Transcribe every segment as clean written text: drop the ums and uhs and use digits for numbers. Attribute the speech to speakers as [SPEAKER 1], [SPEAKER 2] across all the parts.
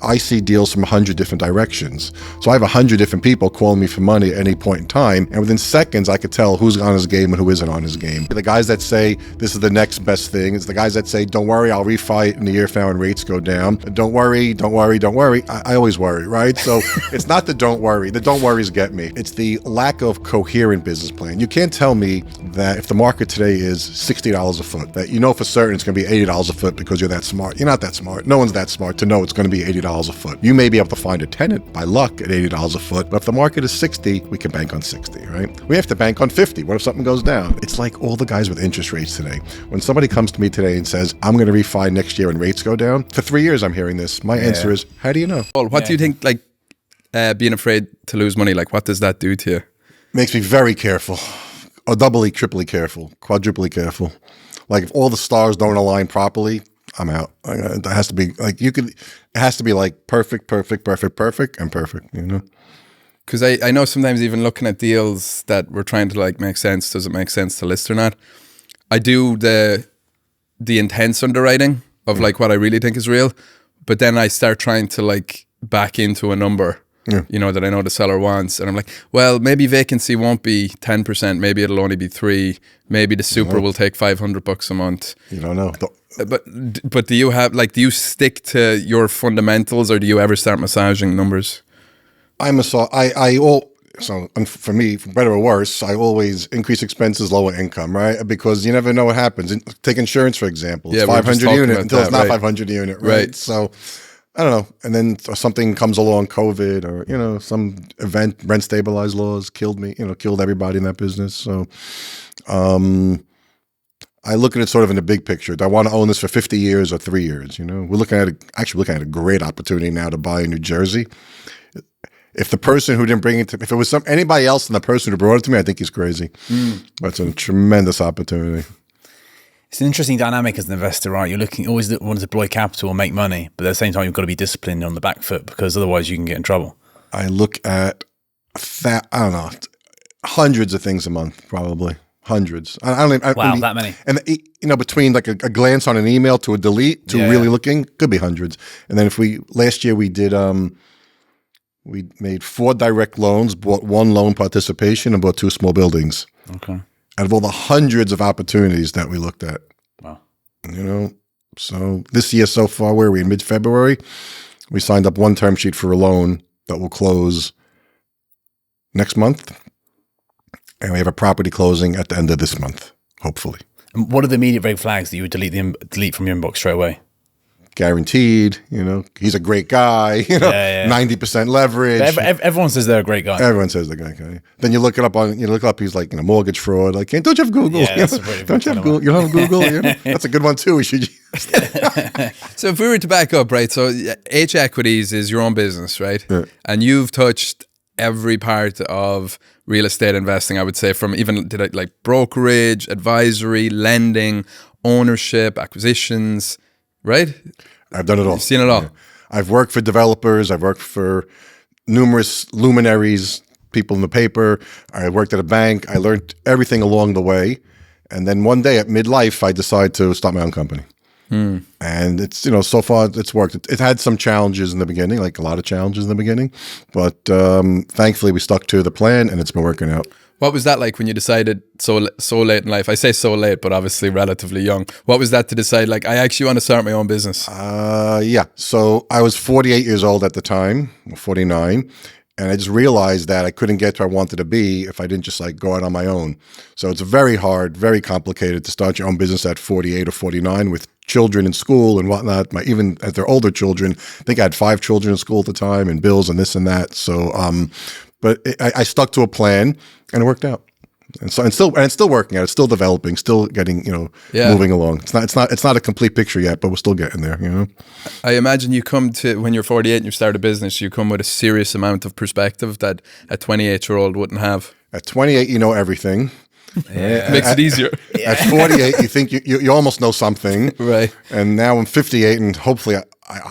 [SPEAKER 1] I see deals from 100 different directions. So I have 100 different people calling me for money at any point in time. And within seconds, I could tell who's on his game and who isn't on his game. The guys that say this is the next best thing. It's the guys that say, don't worry, I'll refi in the year now when rates go down. Don't worry, don't worry, don't worry. I always worry, right? So it's not the don't worry. The don't worries get me. It's the lack of coherent business plan. You can't tell me that if the market today is $60 a foot, that you know for certain it's going to be $80 a foot because you're that smart. You're not that smart. No one's that smart to know it's going to be $80 a foot. You may be able to find a tenant by luck at $80 a foot, but if the market is 60, we can bank on 60, right? We have to bank on 50. What if something goes down? It's like all the guys with interest rates today. When somebody comes to me today and says, I'm going to refi next year when rates go down, for 3 years I'm hearing this. My answer is, how do you know?
[SPEAKER 2] Well, what do you think, like, being afraid to lose money, like, what does that do to you?
[SPEAKER 1] Makes me very careful. Or doubly, triply careful, quadruply careful. Like if all the stars don't align properly, I'm out. It has to be like it has to be like perfect, and perfect, you know?
[SPEAKER 2] Because I know sometimes even looking at deals that we're trying to like make sense, does it make sense to list or not? I do the intense underwriting of like what I really think is real, but then I start trying to like back into a number. Yeah. You know, that I know the seller wants. And I'm like, well, maybe vacancy won't be 10%. Maybe it'll only be 3%. Maybe the super will take $500 a month.
[SPEAKER 1] You don't know.
[SPEAKER 2] But do you have, like, do you stick to your fundamentals or do you ever start massaging numbers?
[SPEAKER 1] So for me, for better or worse, I always increase expenses, lower income, right? Because you never know what happens. Take insurance, for example. It's 500 unit until it's not 500 unit, right? So I don't know. And then something comes along, COVID or, you know, some event, rent stabilized laws killed everybody in that business. So I look at it sort of in the big picture. Do I want to own this for 50 years or 3 years? You know, we're looking at a great opportunity now to buy in New Jersey. If the person who didn't bring it to me, if it was anybody else than the person who brought it to me, I think he's crazy. But it's a tremendous opportunity.
[SPEAKER 3] It's an interesting dynamic as an investor, right? You're always want to deploy capital and make money, but at the same time, you've got to be disciplined on the back foot because otherwise you can get in trouble.
[SPEAKER 1] I look at hundreds of things a month, probably hundreds.
[SPEAKER 3] That many.
[SPEAKER 1] And you know, between like a glance on an email to a delete to really looking, could be hundreds. And then last year we did, we made 4 direct loans, bought 1 loan participation, and bought 2 small buildings.
[SPEAKER 3] Okay.
[SPEAKER 1] Out of all the hundreds of opportunities that we looked at.
[SPEAKER 3] Wow.
[SPEAKER 1] You know, so this year so far, where are we, in mid-February? We signed up 1 term sheet for a loan that will close next month. And we have a property closing at the end of this month, hopefully.
[SPEAKER 3] And what are the immediate red flags that you would delete from your inbox straight away?
[SPEAKER 1] Guaranteed, you know, he's a great guy, you know, 90% leverage.
[SPEAKER 3] Everyone says they're a great guy.
[SPEAKER 1] Everyone says they're a great guy. Then you look it up he's like, you know, mortgage fraud. Like, don't you have Google?
[SPEAKER 3] Yeah,
[SPEAKER 1] don't you have Google? You don't have Google? You know? That's a good one too. We should use.
[SPEAKER 2] So if we were to back up, right? So H Equities is your own business, right? Yeah. And you've touched every part of real estate investing, I would say, from even like brokerage, advisory, lending, ownership, acquisitions, right?
[SPEAKER 1] I've done it all.
[SPEAKER 2] You've seen it all. Yeah.
[SPEAKER 1] I've worked for developers. I've worked for numerous luminaries, people in the paper. I worked at a bank. I learned everything along the way. And then one day at midlife, I decided to start my own company. And it's, you know, so far it's worked. It had some challenges in the beginning, like a lot of challenges in the beginning. But thankfully, we stuck to the plan and it's been working out.
[SPEAKER 2] What was that like when you decided so late in life? I say so late, but obviously relatively young. What was that to decide, like, I actually want to start my own business?
[SPEAKER 1] Yeah. So I was 48 years old at the time, 49. And I just realized that I couldn't get to where I wanted to be if I didn't just like go out on my own. So it's very hard, very complicated to start your own business at 48 or 49 with children in school and whatnot. Even at their older children, I think I had 5 children in school at the time and bills and this and that. So, but I stuck to a plan and it worked out. And so, it's still working out. It's still developing, still getting, you know, moving along. It's not a complete picture yet, but we're still getting there, you know.
[SPEAKER 2] I imagine you come to, when you're 48 and you start a business, you come with a serious amount of perspective that a 28-year-old wouldn't have.
[SPEAKER 1] At 28, you know everything.
[SPEAKER 2] Yeah. Makes it easier.
[SPEAKER 1] At 48, you think you almost know something.
[SPEAKER 2] Right.
[SPEAKER 1] And now I'm 58 and hopefully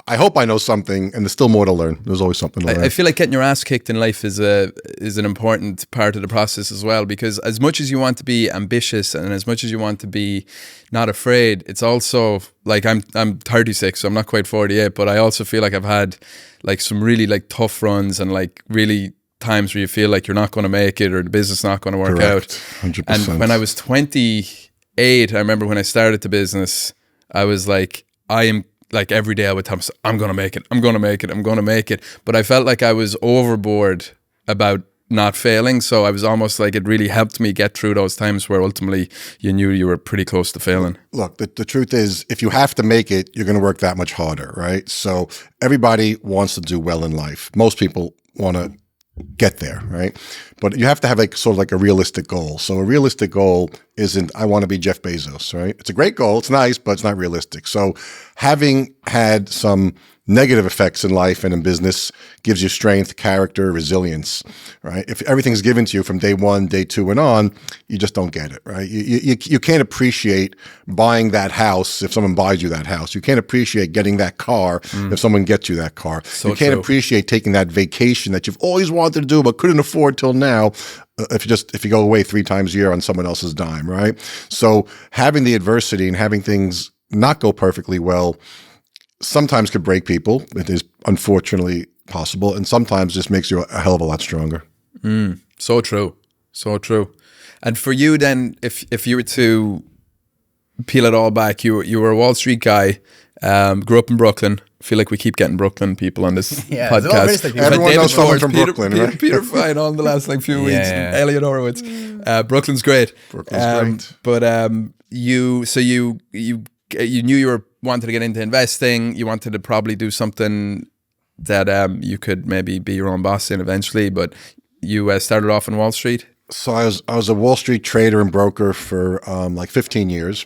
[SPEAKER 1] I hope I know something, and there's still more to learn. There's always something to learn.
[SPEAKER 2] I feel like getting your ass kicked in life is an important part of the process as well, because as much as you want to be ambitious and as much as you want to be not afraid, it's also like I'm 36, so I'm not quite 48, but I also feel like I've had like some really like tough runs and like really times where you feel like you're not going to make it or the business is not going to work
[SPEAKER 1] Correct.
[SPEAKER 2] out.
[SPEAKER 1] 100%.
[SPEAKER 2] And when I was 28, I remember when I started the business, I was like, I am like every day I would tell myself, I'm going to make it, I'm going to make it, I'm going to make it. But I felt like I was overboard about not failing. So I was almost like it really helped me get through those times where ultimately you knew you were pretty close to failing.
[SPEAKER 1] Look, the truth is, if you have to make it, you're going to work that much harder, right? So everybody wants to do well in life. Most people want to get there, right? But you have to have like sort of like a realistic goal. So a realistic goal isn't, I want to be Jeff Bezos, right? It's a great goal. It's nice, but it's not realistic. So having had some negative effects in life and in business gives you strength, character, resilience, right? If everything's given to you from day one, day two, and on, you just don't get it, right? You can't appreciate buying that house if someone buys you that house. You can't appreciate getting that car if someone gets you that car.
[SPEAKER 2] So
[SPEAKER 1] you can't
[SPEAKER 2] true.
[SPEAKER 1] appreciate taking that vacation that you've always wanted to do but couldn't afford till now. If you go away 3 times a year on someone else's dime, right? So having the adversity and having things not go perfectly well sometimes could break people. It is unfortunately possible, and sometimes just makes you a hell of a lot stronger.
[SPEAKER 2] So true. So true. And for you then, if you were to peel it all back, you were a Wall Street guy, grew up in Brooklyn. I feel like we keep getting Brooklyn people on this
[SPEAKER 3] Yeah, there's a lot of real estate
[SPEAKER 2] podcast.
[SPEAKER 3] people.
[SPEAKER 1] Everyone
[SPEAKER 2] David
[SPEAKER 1] knows someone
[SPEAKER 2] Schwartz,
[SPEAKER 1] from
[SPEAKER 2] Peter,
[SPEAKER 1] Brooklyn,
[SPEAKER 2] Peter,
[SPEAKER 1] right?
[SPEAKER 2] Peter Fine on the last like few weeks.
[SPEAKER 3] Yeah.
[SPEAKER 2] Elliot Horowitz. Brooklyn's great.
[SPEAKER 1] Brooklyn's great.
[SPEAKER 2] But you knew you were wanted to get into investing. You wanted to probably do something that you could maybe be your own boss in eventually. But you started off on Wall Street.
[SPEAKER 1] So I was a Wall Street trader and broker for like 15 years.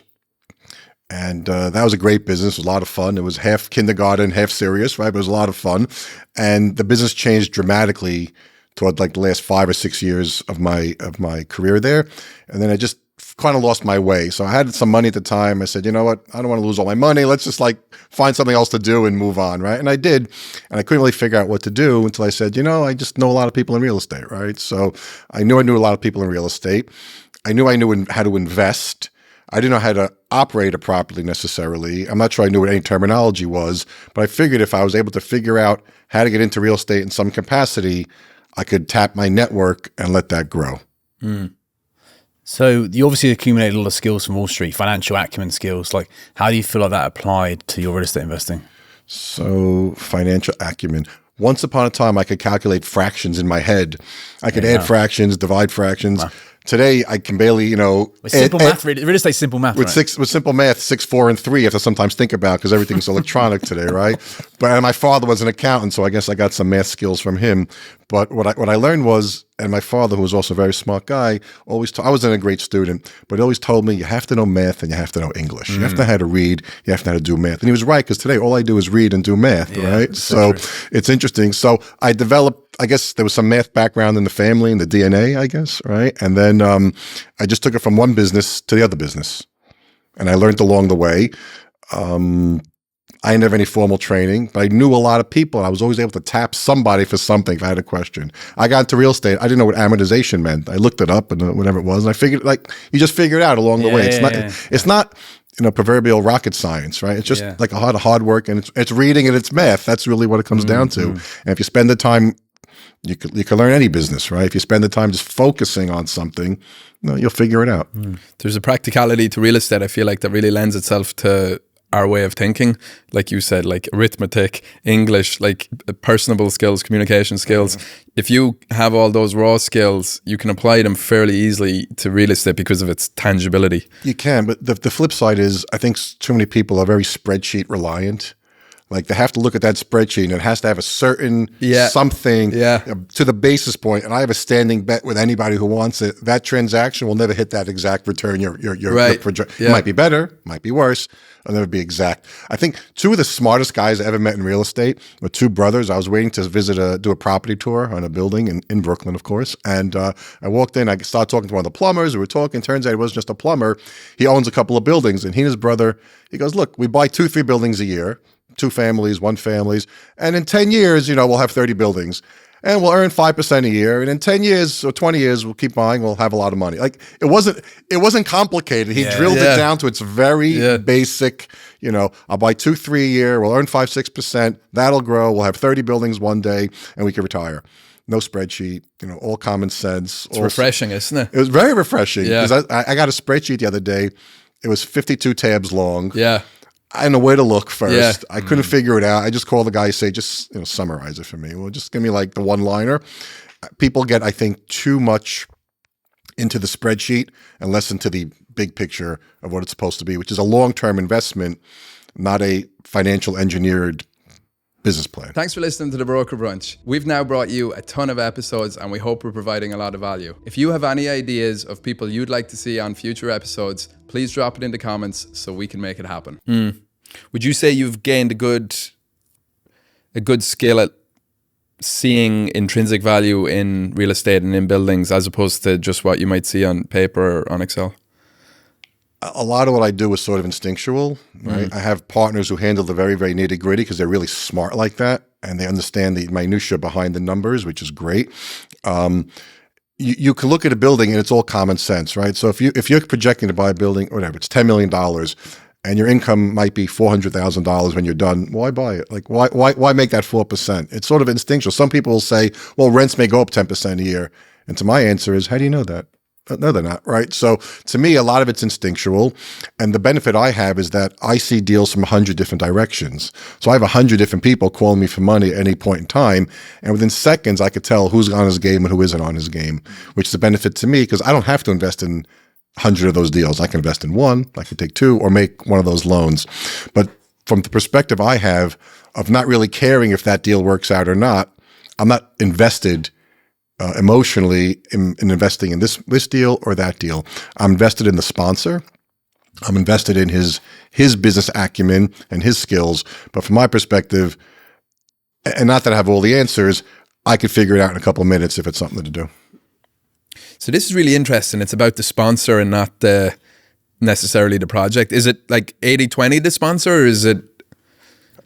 [SPEAKER 1] And that was a great business. It was a lot of fun. It was half kindergarten, half serious, right? But it was a lot of fun. And the business changed dramatically toward like the last 5 or 6 years of my career there. And then I just kind of lost my way. So I had some money at the time. I said, you know what? I don't want to lose all my money. Let's just like find something else to do and move on, right? And I did. And I couldn't really figure out what to do until I said, I just know a lot of people in real estate, right? So I knew a lot of people in real estate. I knew how to invest. I didn't know how to operate it properly necessarily. I'm not sure I knew what any terminology was, but I figured if I was able to figure out how to get into real estate in some capacity, I could tap my network and let that grow.
[SPEAKER 3] So you obviously accumulated a lot of skills from Wall Street, financial acumen skills. Like, how do you feel like that applied to your real estate investing?
[SPEAKER 1] So financial acumen. Once upon a time, I could calculate fractions in my head. I could add fractions, divide fractions. Wow. Today, I can barely,
[SPEAKER 3] With simple math, real estate's simple math,
[SPEAKER 1] with
[SPEAKER 3] right?
[SPEAKER 1] with simple math, 6, 4, and 3. I have to sometimes think about because everything's electronic today, right? But my father was an accountant, so I guess I got some math skills from him. But what I learned was, and my father, who was also a very smart guy, I wasn't a great student, but he always told me you have to know math and you have to know English. You have to know how to read, you have to know how to do math. And he was right, because today all I do is read and do math, right? So it's interesting. So I developed, I guess there was some math background in the family and the DNA, I guess, right? And then I just took it from one business to the other business. And I learned along the way. I didn't have any formal training, but I knew a lot of people. And I was always able to tap somebody for something if I had a question. I got into real estate. I didn't know what amortization meant. I looked it up and whatever it was. And I figured, you just figure it out along the way. It's not proverbial rocket science, right? It's just like a lot of hard work, and it's reading and it's math. That's really what it comes down to. And if you spend the time, you can learn any business, right? If you spend the time just focusing on something, you'll figure it out.
[SPEAKER 2] There's a practicality to real estate, I feel like, that really lends itself to our way of thinking. Like you said, like arithmetic, English, like personable skills, communication skills. If you have all those raw skills, you can apply them fairly easily to real estate because of its tangibility.
[SPEAKER 1] You can, but the flip side is I think too many people are very spreadsheet reliant. Like they have to look at that spreadsheet and it has to have a certain something to the basis point. And I have a standing bet with anybody who wants it. That transaction will never hit that exact return. It might be better, might be worse. It'll never be exact. I think 2 of the smartest guys I ever met in real estate were 2 brothers. I was waiting to do a property tour on a building in Brooklyn, of course. And I walked in, I started talking to one of the plumbers. We were talking. Turns out he wasn't just a plumber. He owns a couple of buildings. And he and his brother, he goes, look, we buy 2-3 buildings a year. 2 families, 1 families. And in 10 years, we'll have 30 buildings. And we'll earn 5% a year. And in 10 years or 20 years, we'll keep buying. We'll have a lot of money. Like it wasn't complicated. He drilled it down to its very basic, I'll buy 2-3 a year. We'll earn 5-6%. That'll grow. We'll have 30 buildings one day and we can retire. No spreadsheet, all common sense.
[SPEAKER 2] It's refreshing, isn't it?
[SPEAKER 1] It was very refreshing because
[SPEAKER 2] Yeah.
[SPEAKER 1] I got a spreadsheet the other day. It was 52 tabs long.
[SPEAKER 2] Yeah.
[SPEAKER 1] I didn't know where to look first.
[SPEAKER 2] Yeah.
[SPEAKER 1] I couldn't figure it out. I just called the guy and say, just summarize it for me. Well, just give me like the one-liner. People get, I think, too much into the spreadsheet and less into the big picture of what it's supposed to be, which is a long-term investment, not a financial engineered business plan.
[SPEAKER 2] Thanks for listening to The Broker Brunch. We've now brought you a ton of episodes and we hope we're providing a lot of value. If you have any ideas of people you'd like to see on future episodes, please drop it in the comments so we can make it happen. Would you say you've gained a good skill at seeing intrinsic value in real estate and in buildings as opposed to just what you might see on paper or on Excel?
[SPEAKER 1] A lot of what I do is sort of instinctual, right? I have partners who handle the very, very nitty gritty because they're really smart like that. And they understand the minutia behind the numbers, which is great. You can look at a building and it's all common sense, right? So if you're projecting to buy a building, whatever, it's $10 million and your income might be $400,000 when you're done, why buy it? Like why make that 4%? It's sort of instinctual. Some people will say, well, rents may go up 10% a year. And to my answer is, how do you know that? No, they're not, right? So to me, a lot of it's instinctual. And the benefit I have is that I see deals from 100 different directions. So I have 100 different people calling me for money at any point in time. And within seconds, I could tell who's on his game and who isn't on his game, which is a benefit to me because I don't have to invest in 100 of those deals. I can invest in 1, I can take 2 or make one of those loans. But from the perspective I have of not really caring if that deal works out or not, I'm not invested emotionally in investing in this deal or that deal. I'm invested in the sponsor. I'm invested in his business acumen and his skills. But from my perspective, and not that I have all the answers, I could figure it out in a couple of minutes if it's something to do.
[SPEAKER 2] So this is really interesting. It's about the sponsor and not necessarily the project. Is it like 80-20 the sponsor or is it?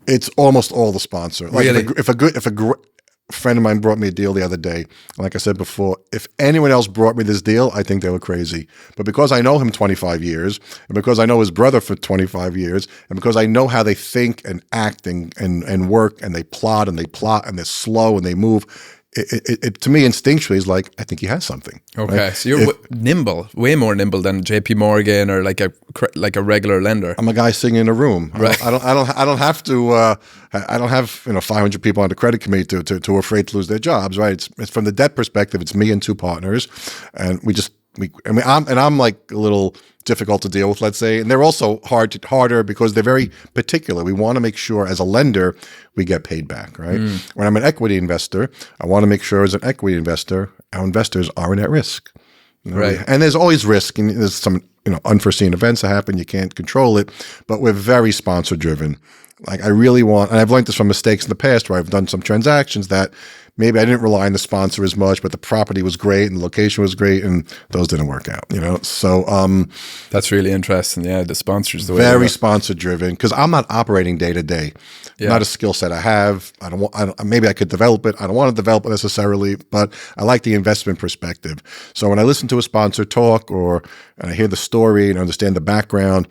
[SPEAKER 1] It's almost all the sponsor. Like
[SPEAKER 2] really?
[SPEAKER 1] if a friend of mine brought me a deal the other day. Like I said before, if anyone else brought me this deal, I think they were crazy. But because I know him 25 years, and because I know his brother for 25 years, and because I know how they think and act and work, and they plot and they're slow and they move, it to me instinctually is like, I think he has something.
[SPEAKER 2] Okay,
[SPEAKER 1] right?
[SPEAKER 2] so you're nimble, way more nimble than JP Morgan or like a regular lender.
[SPEAKER 1] I'm a guy sitting in a room.
[SPEAKER 2] Right.
[SPEAKER 1] I don't have to. I don't have 500 people on the credit committee to are afraid to lose their jobs. Right. It's from the debt perspective. It's me and 2 partners, and I'm like a little difficult to deal with, let's say, and they're also harder because they're very particular. We want to make sure as a lender we get paid back, right? When I'm an equity investor, I want to make sure as an equity investor our investors aren't at risk.
[SPEAKER 2] Right.
[SPEAKER 1] And there's always risk, and there's some unforeseen events that happen. You can't control it, but we're very sponsor driven. Like I really want, and I've learned this from mistakes in the past where I've done some transactions that maybe I didn't rely on the sponsor as much, but the property was great and the location was great, and those didn't work out. So
[SPEAKER 2] that's really interesting. Yeah, the sponsors, the way
[SPEAKER 1] very sponsor driven because I'm not operating day to day. Not a skill set I have. Maybe I could develop it. I don't want to develop it necessarily, but I like the investment perspective. So when I listen to a sponsor talk and I hear the story and understand the background,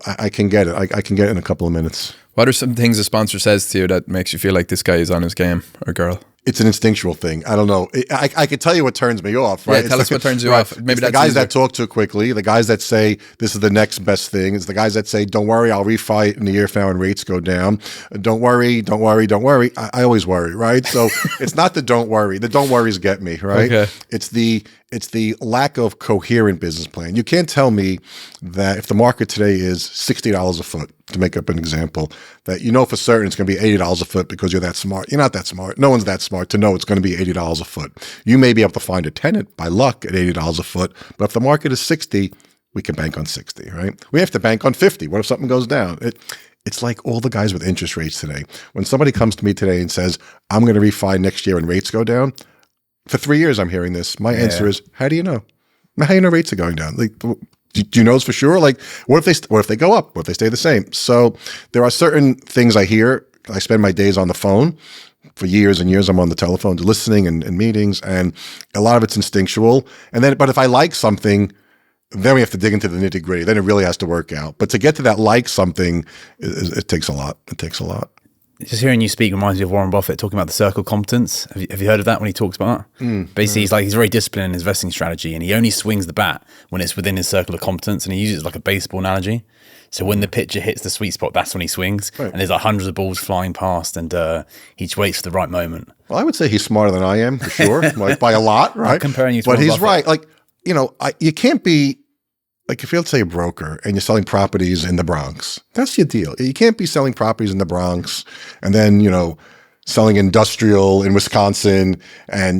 [SPEAKER 1] I can get it. I can get it in a couple of minutes.
[SPEAKER 2] What are some things a sponsor says to you that makes you feel like this guy is on his game or girl?
[SPEAKER 1] It's an instinctual thing. I don't know. I could tell you what turns me off, right?
[SPEAKER 2] Yeah, tell us what turns you off. Maybe
[SPEAKER 1] it's
[SPEAKER 2] that's
[SPEAKER 1] the guys
[SPEAKER 2] easier.
[SPEAKER 1] that talk too quickly, the guys that say this is the next best thing. It's the guys that say, don't worry, I'll refi it in a year from now when rates go down. Don't worry. I always worry, right? So it's not the don't worry. The don't worries get me, right?
[SPEAKER 2] Okay.
[SPEAKER 1] It's the lack of coherent business plan. You can't tell me that if the market today is $60 a foot, to make up an example, that for certain it's going to be $80 a foot because you're that smart. You're not that smart. No one's that smart to know it's going to be $80 a foot. You may be able to find a tenant by luck at $80 a foot, but if the market is 60, we can bank on 60, right? We have to bank on 50. What if something goes down? It's like all the guys with interest rates today. When somebody comes to me today and says, I'm going to refi next year when rates go down, for 3 years I'm hearing this. My answer is, how do you know? How do you know rates are going down? Like, Do you know for sure? Like, what if they go up? What if they stay the same? So there are certain things I hear. I spend my days on the phone. For years and years, I'm on the telephone listening and meetings, and a lot of it's instinctual. But if I like something, then we have to dig into the nitty gritty. Then it really has to work out. But to get to that like something, it takes a lot. It takes a lot.
[SPEAKER 3] Just hearing you speak reminds me of Warren Buffett talking about the circle of competence. Have you heard of that when he talks about that? Basically, he's very disciplined in his investing strategy, and he only swings the bat when it's within his circle of competence, and he uses it like a baseball analogy. So when the pitcher hits the sweet spot, that's when he swings. Right. And there's like hundreds of balls flying past, and he just waits for the right moment.
[SPEAKER 1] Well, I would say he's smarter than I am, for sure, like by a lot, right?
[SPEAKER 3] I'm comparing you to
[SPEAKER 1] But
[SPEAKER 3] Warren
[SPEAKER 1] he's
[SPEAKER 3] Buffett.
[SPEAKER 1] right. Like, you can't be, like if you're, let's say, a broker and you're selling properties in the Bronx, that's your deal. You can't be selling properties in the Bronx and then, selling industrial in Wisconsin and,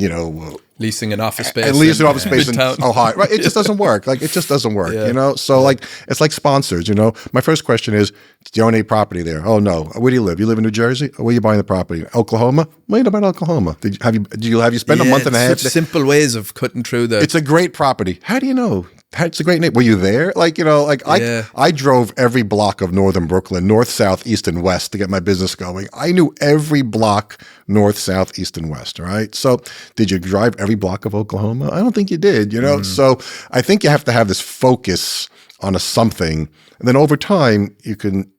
[SPEAKER 2] leasing an office space.
[SPEAKER 1] And leasing an office space in
[SPEAKER 2] Midtown.
[SPEAKER 1] Ohio. Right? It just doesn't work. Like, it just doesn't work, So, like, it's like sponsors, My first question is, do you own any property there? Oh, no. Where do you live? You live in New Jersey? Where are you buying the property? Oklahoma? Wait about Oklahoma. Have you spent a month and a half?
[SPEAKER 2] Such simple ways of cutting through the...
[SPEAKER 1] It's a great property. How do you know? It's a great name. Were you there? I drove every block of northern Brooklyn, north, south, east, and west to get my business going. I knew every block, north, south, east, and west, all right? So did you drive every block of Oklahoma? I don't think you did, So I think you have to have this focus on something, and then over time you can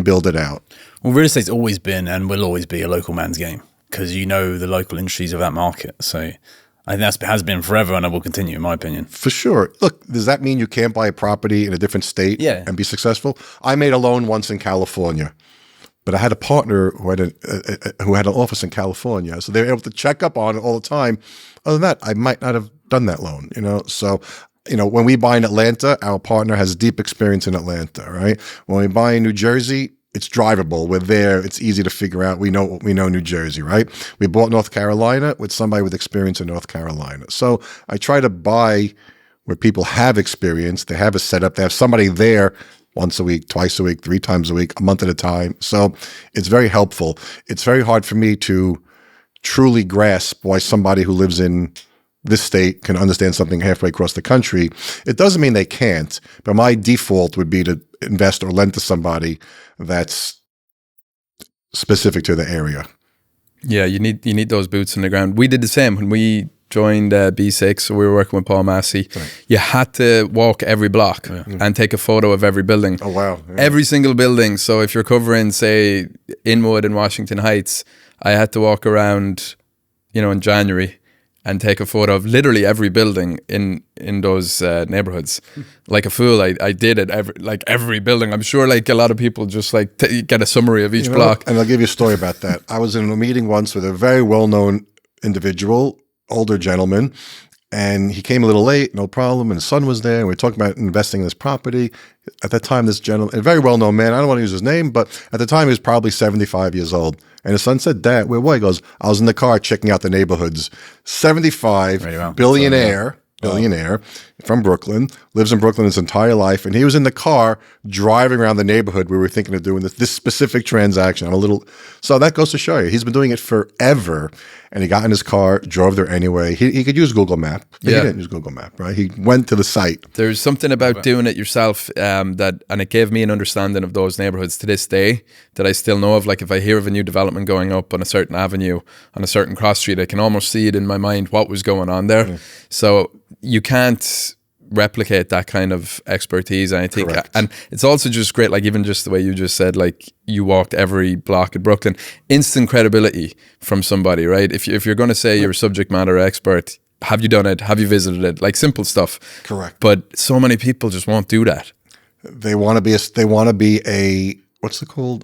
[SPEAKER 1] build it out.
[SPEAKER 3] Well, real estate's always been and will always be a local man's game because the local industries of that market. So I think that has been forever, and it will continue, in my opinion.
[SPEAKER 1] For sure. Look, does that mean you can't buy a property in a different state and be successful? I made a loan once in California, but I had a partner who had an office in California, so they were able to check up on it all the time. Other than that, I might not have done that loan. So. When we buy in Atlanta, our partner has deep experience in Atlanta, right? When we buy in New Jersey, it's drivable. We're there. It's easy to figure out. We know New Jersey, right? We bought North Carolina with somebody with experience in North Carolina. So I try to buy where people have experience. They have a setup. They have somebody there once a week, twice a week, 3 times a week, a month at a time. So it's very helpful. It's very hard for me to truly grasp why somebody who lives in this state can understand something halfway across the country. It doesn't mean they can't, but my default would be to invest or lend to somebody that's specific to the area.
[SPEAKER 2] Yeah, you need those boots on the ground. We did the same when we joined B6, so we were working with Paul Massey. Right. You had to walk every block and take a photo of every building.
[SPEAKER 1] Oh, wow. Yeah.
[SPEAKER 2] Every single building. So if you're covering, say, Inwood and Washington Heights, I had to walk around, in January and take a photo of literally every building in those neighborhoods. Like a fool, I did it, every building. I'm sure a lot of people just get a summary of each block.
[SPEAKER 1] And I'll give you a story about that. I was in a meeting once with a very well-known individual, older gentleman, and he came a little late, no problem, and his son was there, and we were talking about investing in this property. At that time, this gentleman, a very well-known man, I don't want to use his name, but at the time he was probably 75 years old. And his son said, "Dad, where?" He goes, "I was in the car checking out the neighborhoods." 75, billionaire from Brooklyn, lives in Brooklyn his entire life. And he was in the car driving around the neighborhood. We were thinking of doing this specific transaction. So that goes to show you, he's been doing it forever. And he got in his car, drove there anyway. He could use Google Map, but he didn't use Google Map, right? He went to the site.
[SPEAKER 2] There's something about doing it yourself and it gave me an understanding of those neighborhoods to this day that I still know of. Like if I hear of a new development going up on a certain avenue, on a certain cross street, I can almost see it in my mind what was going on there. Mm. So you can't replicate that kind of expertise, and I think
[SPEAKER 1] Correct.
[SPEAKER 2] And it's also just great, even just the way you just said, you walked every block in Brooklyn, instant credibility from somebody, right? If you're going to say you're a subject matter expert, have you done it, have you visited it, simple stuff.
[SPEAKER 1] Correct.
[SPEAKER 2] But so many people just won't do that.
[SPEAKER 1] They want to be a what's it called?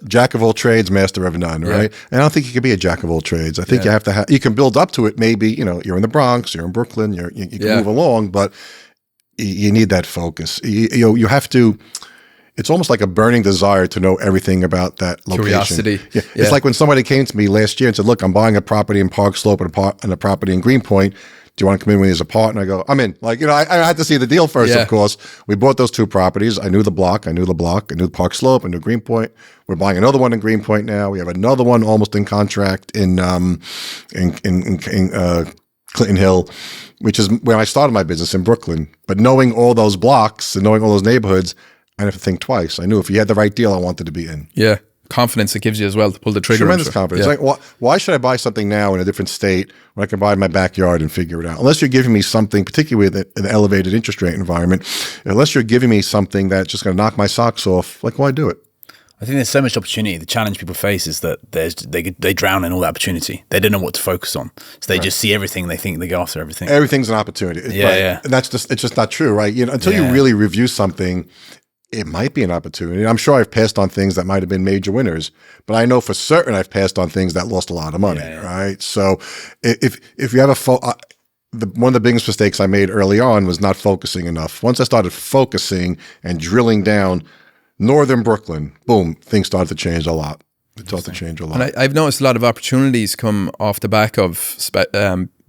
[SPEAKER 1] Jack of all trades, master of none, right? And I don't think you can be a jack of all trades. I think you have to you can build up to it. Maybe, you're in the Bronx, you're in Brooklyn, you can move along, but you need that focus. You have to, it's almost like a burning desire to know everything about that location.
[SPEAKER 2] Curiosity.
[SPEAKER 1] Yeah. It's like when somebody came to me last year and said, "Look, I'm buying a property in Park Slope and a property in Greenpoint. Do you want to come in with me as a partner?" I go, "I'm in." I had to see the deal first, of course. We bought those 2 properties. I knew the block. I knew Park Slope. I knew Greenpoint. We're buying another one in Greenpoint now. We have another one almost in contract in Clinton Hill, which is where I started my business in Brooklyn. But knowing all those blocks and knowing all those neighborhoods, I didn't have to think twice. I knew if you had the right deal, I wanted to be in.
[SPEAKER 2] Yeah. Confidence it gives you as well to pull the trigger.
[SPEAKER 1] Tremendous confidence.
[SPEAKER 2] Yeah.
[SPEAKER 1] Like, why should I buy something now in a different state when I can buy it in my backyard and figure it out? Unless you're giving me something, particularly with an elevated interest rate environment, unless you're giving me something that's just going to knock my socks off, like, why do it?
[SPEAKER 3] I think there's so much opportunity. The challenge people face is that they drown in all that opportunity. They don't know what to focus on, so they just see everything. They think they go after everything.
[SPEAKER 1] Everything's an opportunity.
[SPEAKER 3] Yeah.
[SPEAKER 1] And it's just not true, right? Until you really review something, it might be an opportunity. I'm sure I've passed on things that might have been major winners, but I know for certain I've passed on things that lost a lot of money, right? So if you have one of the biggest mistakes I made early on was not focusing enough. Once I started focusing and drilling down northern Brooklyn, boom, things started to change a lot. It started to change a lot.
[SPEAKER 2] And I've noticed a lot of opportunities come off the back of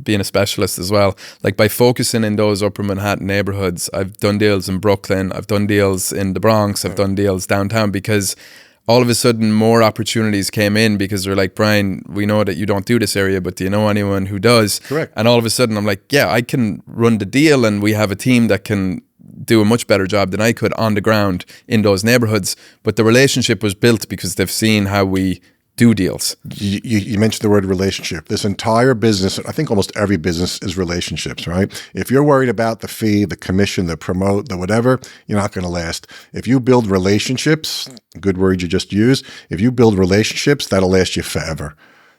[SPEAKER 2] being a specialist as well. Like by focusing in those upper Manhattan neighborhoods, I've done deals in Brooklyn, I've done deals in the Bronx, I've done deals downtown, because all of a sudden more opportunities came in because they're like, Brian, we know that you don't do this area, but do you know anyone who does?
[SPEAKER 1] Correct.
[SPEAKER 2] And all of a sudden I'm like, yeah, I can run the deal, and we have a team that can do a much better job than I could on the ground in those neighborhoods. But the relationship was built because they've seen how we do deals.
[SPEAKER 1] You mentioned the word relationship. This entire business, I think almost every business, is relationships, right? If you're worried about the fee, the commission, the promote, the whatever, you're not going to last. If you build relationships, good word you just used, if you build relationships, that'll last you forever,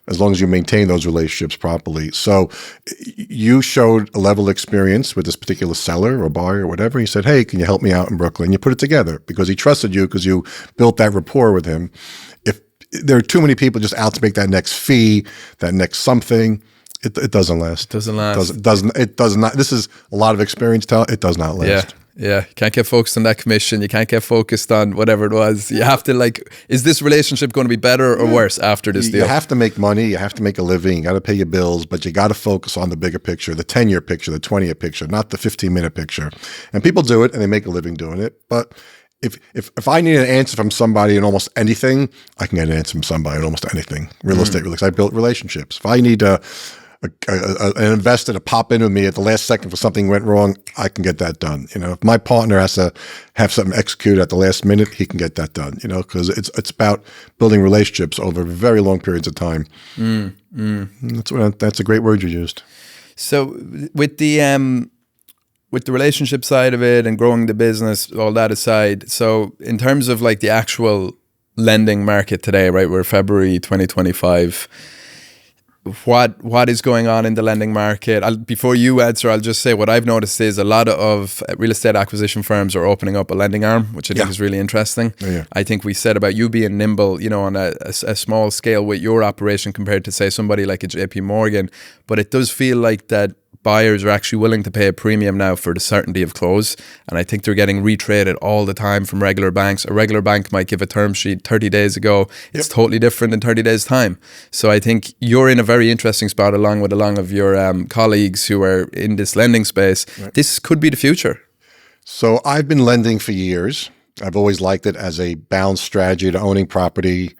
[SPEAKER 1] as long as you maintain those relationships properly. So you showed a level of experience with this particular seller or buyer or whatever. He said, hey, can you help me out in Brooklyn? You put it together because he trusted you, because you built that rapport with him. If there are too many people just out to make that next fee, that next something, it doesn't last.
[SPEAKER 2] Doesn't last.
[SPEAKER 1] It does not. This is a lot of experience. It does not last.
[SPEAKER 2] Yeah, you can't get focused on that commission. You can't get focused on whatever it was. You have to is this relationship going to be better or worse after this deal?
[SPEAKER 1] You have to make money. You have to make a living. You got to pay your bills, but you got to focus on the bigger picture, the 10-year picture, the 20-year picture, not the 15-minute picture. And people do it and they make a living doing it. But if I need an answer from somebody in almost anything, I can get an answer from somebody in almost anything. Real estate, because I built relationships. If I need an investor to pop in with me at the last second for something went wrong, I can get that done. If my partner has to have something executed at the last minute, he can get that done. Because it's about building relationships over very long periods of time. That's a great word you used.
[SPEAKER 2] So with the relationship side of it and growing the business, all that aside, so in terms of the actual lending market today, right? We're February 2025. What is going on in the lending market? Before you answer, I'll just say what I've noticed is a lot of real estate acquisition firms are opening up a lending arm, which I think is really interesting.
[SPEAKER 1] Yeah.
[SPEAKER 2] I think we said about you being nimble, on a small scale with your operation compared to, say, somebody like a JP Morgan. But it does feel like that buyers are actually willing to pay a premium now for the certainty of close. And I think they're getting retraded all the time from regular banks. A regular bank might give a term sheet 30 days ago. It's totally different in 30 days' time. So I think you're in a very interesting spot along with a lot of your colleagues who are in this lending space. Right. This could be the future.
[SPEAKER 1] So I've been lending for years. I've always liked it as a balanced strategy to owning property,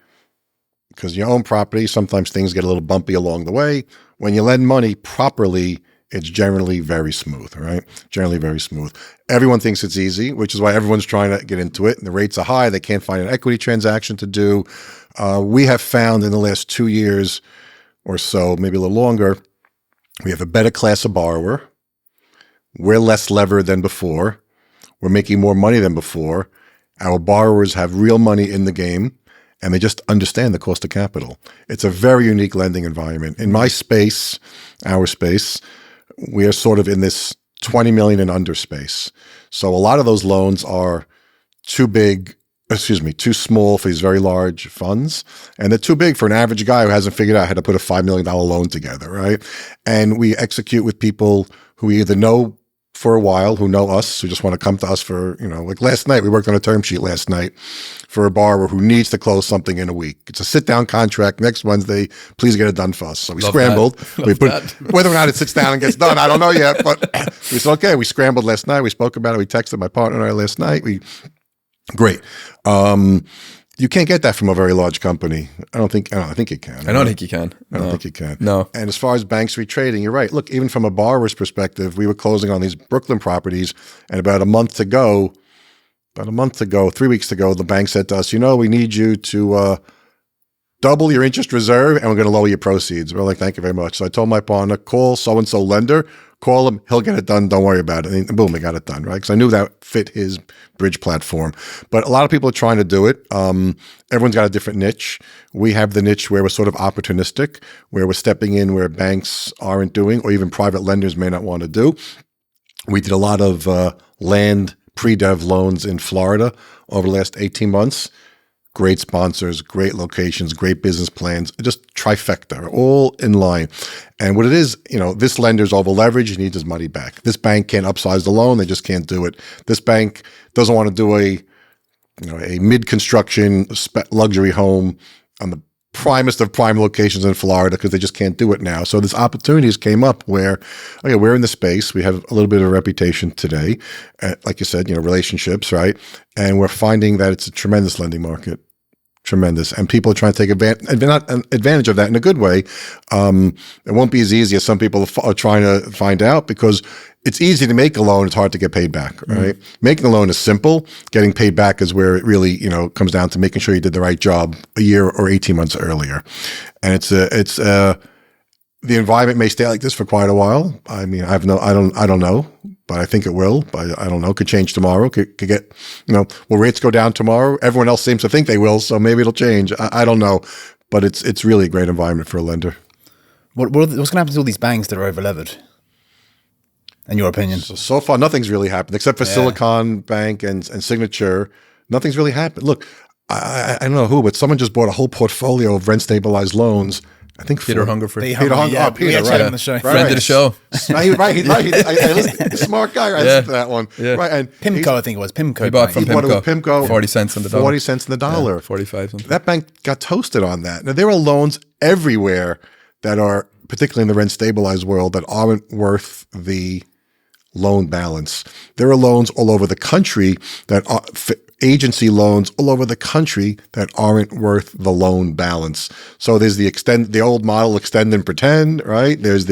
[SPEAKER 1] because you own property, sometimes things get a little bumpy along the way. When you lend money properly, it's generally very smooth, right? Generally very smooth. Everyone thinks it's easy, which is why everyone's trying to get into it. And the rates are high. They can't find an equity transaction to do. We have found in the last 2 years or so, maybe a little longer, we have a better class of borrower. We're less levered than before. We're making more money than before. Our borrowers have real money in the game, and they just understand the cost of capital. It's a very unique lending environment. In my space, our space, we are sort of in this 20 million and under space. So a lot of those loans are too small for these very large funds. And they're too big for an average guy who hasn't figured out how to put a $5 million loan together, right? And we execute with people who we either know for a while, who know us, who just want to come to us for, like last night, we worked on a term sheet last night for a borrower who needs to close something in a week. It's a sit-down contract. Next Wednesday, please get it done for us. So we scrambled. Whether or not it sits down and gets done, I don't know yet, but we said, okay, we scrambled last night. We spoke about it. We texted my partner and I last night. Great. You can't get that from a very large company. I think you can.
[SPEAKER 2] I don't think you can.
[SPEAKER 1] I don't think you can.
[SPEAKER 2] No.
[SPEAKER 1] And as far as banks retrading, you're right. Look, even from a borrower's perspective, we were closing on these Brooklyn properties, and about a month ago, 3 weeks ago, the bank said to us, we need you to double your interest reserve, and we're going to lower your proceeds. We're like, thank you very much. So I told my partner, call so-and-so lender, call him, he'll get it done, don't worry about it. And boom, we got it done, right? Because I knew that fit his bridge platform. But a lot of people are trying to do it. Everyone's got a different niche. We have the niche where we're sort of opportunistic, where we're stepping in where banks aren't doing, or even private lenders may not want to do. We did a lot of land pre-dev loans in Florida over the last 18 months. Great sponsors, great locations, great business plans, just trifecta, all in line. And what it is, this lender's over leveraged, he needs his money back. This bank can't upsize the loan, they just can't do it. This bank doesn't want to do a mid-construction luxury home on the primest of prime locations in Florida because they just can't do it now. So this opportunities came up where, okay, we're in the space. We have a little bit of a reputation today. Like you said, relationships, right? And we're finding that it's a tremendous lending market. Tremendous. And people are trying to take advantage of that in a good way. It won't be as easy as some people are trying to find out because it's easy to make a loan. It's hard to get paid back, right? Making a loan is simple. Getting paid back is where it really, comes down to making sure you did the right job a year or 18 months earlier. And the environment may stay like this for quite a while. I mean, I don't know, but I think it will. But I don't know. Could change tomorrow. Could get, will rates go down tomorrow? Everyone else seems to think they will, so maybe it'll change. I don't know, but it's really a great environment for a lender.
[SPEAKER 3] What's going to happen to all these banks that are over-levered? In your opinion?
[SPEAKER 1] So far, nothing's really happened except for Silicon Bank and Signature. Nothing's really happened. Look, I don't know who, but someone just bought a whole portfolio of rent-stabilized loans. I think
[SPEAKER 2] Peter Hungerford.
[SPEAKER 3] Peter, Peter,
[SPEAKER 1] right
[SPEAKER 3] on the show.
[SPEAKER 2] Friend of the show.
[SPEAKER 1] Right. He's a smart guy. I listened to that one.
[SPEAKER 2] Yeah.
[SPEAKER 1] Right. And
[SPEAKER 3] PIMCO, I think it was. PIMCO.
[SPEAKER 2] He bought from
[SPEAKER 1] bought it with PIMCO.
[SPEAKER 2] 40 cents on the dollar.
[SPEAKER 1] 40 cents on the dollar.
[SPEAKER 2] Yeah, 45 something.
[SPEAKER 1] That bank got toasted on that. Now, there are loans everywhere that are, particularly in the rent-stabilized world, that aren't worth the loan balance. There are loans all over the country that are agency loans all over the country that aren't worth the loan balance. So there's the old model, extend and pretend, right? There's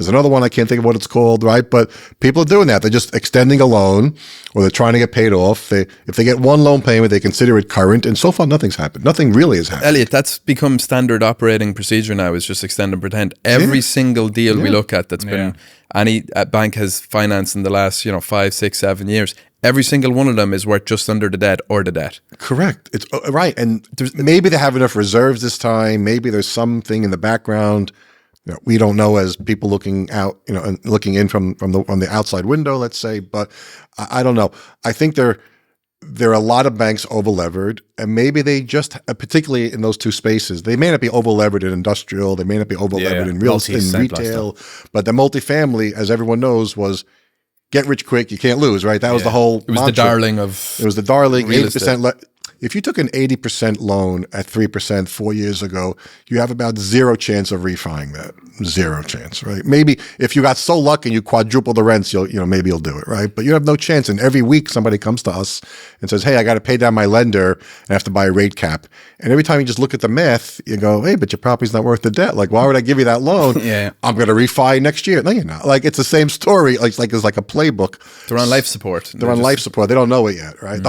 [SPEAKER 1] another one, I can't think of what it's called, right? But people are doing that. They're just extending a loan or they're trying to get paid off. If they get one loan payment, they consider it current. And so far, nothing's happened. Nothing really has happened.
[SPEAKER 2] Elliot, that's become standard operating procedure now, is just extend and pretend. Every single deal we look at that's been any bank has financed in the last 5, 6, 7 years, every single one of them is worth just under the debt or the debt.
[SPEAKER 1] Correct. It's right. And maybe they have enough reserves this time. Maybe there's something in the background we don't know as people looking out, and looking in from the outside window, let's say. But I don't know. I think there are a lot of banks over-levered, and maybe they just, particularly in those two spaces, they may not be over-levered in industrial, they may not be over-levered in retail, but the multifamily, as everyone knows, was get rich quick, you can't lose, right? That was the whole mantra.
[SPEAKER 2] The darling of
[SPEAKER 1] It was the darling,
[SPEAKER 2] real
[SPEAKER 1] 80%. If you took an 80% loan at 3% 4 years ago, you have about zero chance of refining that. Zero chance, right? Maybe if you got so lucky and you quadruple the rents, maybe you'll do it, right? But you have no chance. And every week somebody comes to us and says, hey, I got to pay down my lender and I have to buy a rate cap. And every time you just look at the math, you go, hey, but your property's not worth the debt. Like, why would I give you that loan? I'm going to refi next year. No, you're not. Like, it's the same story. It's like a playbook.
[SPEAKER 2] They're on life support.
[SPEAKER 1] They're on life support. They don't know it yet, right?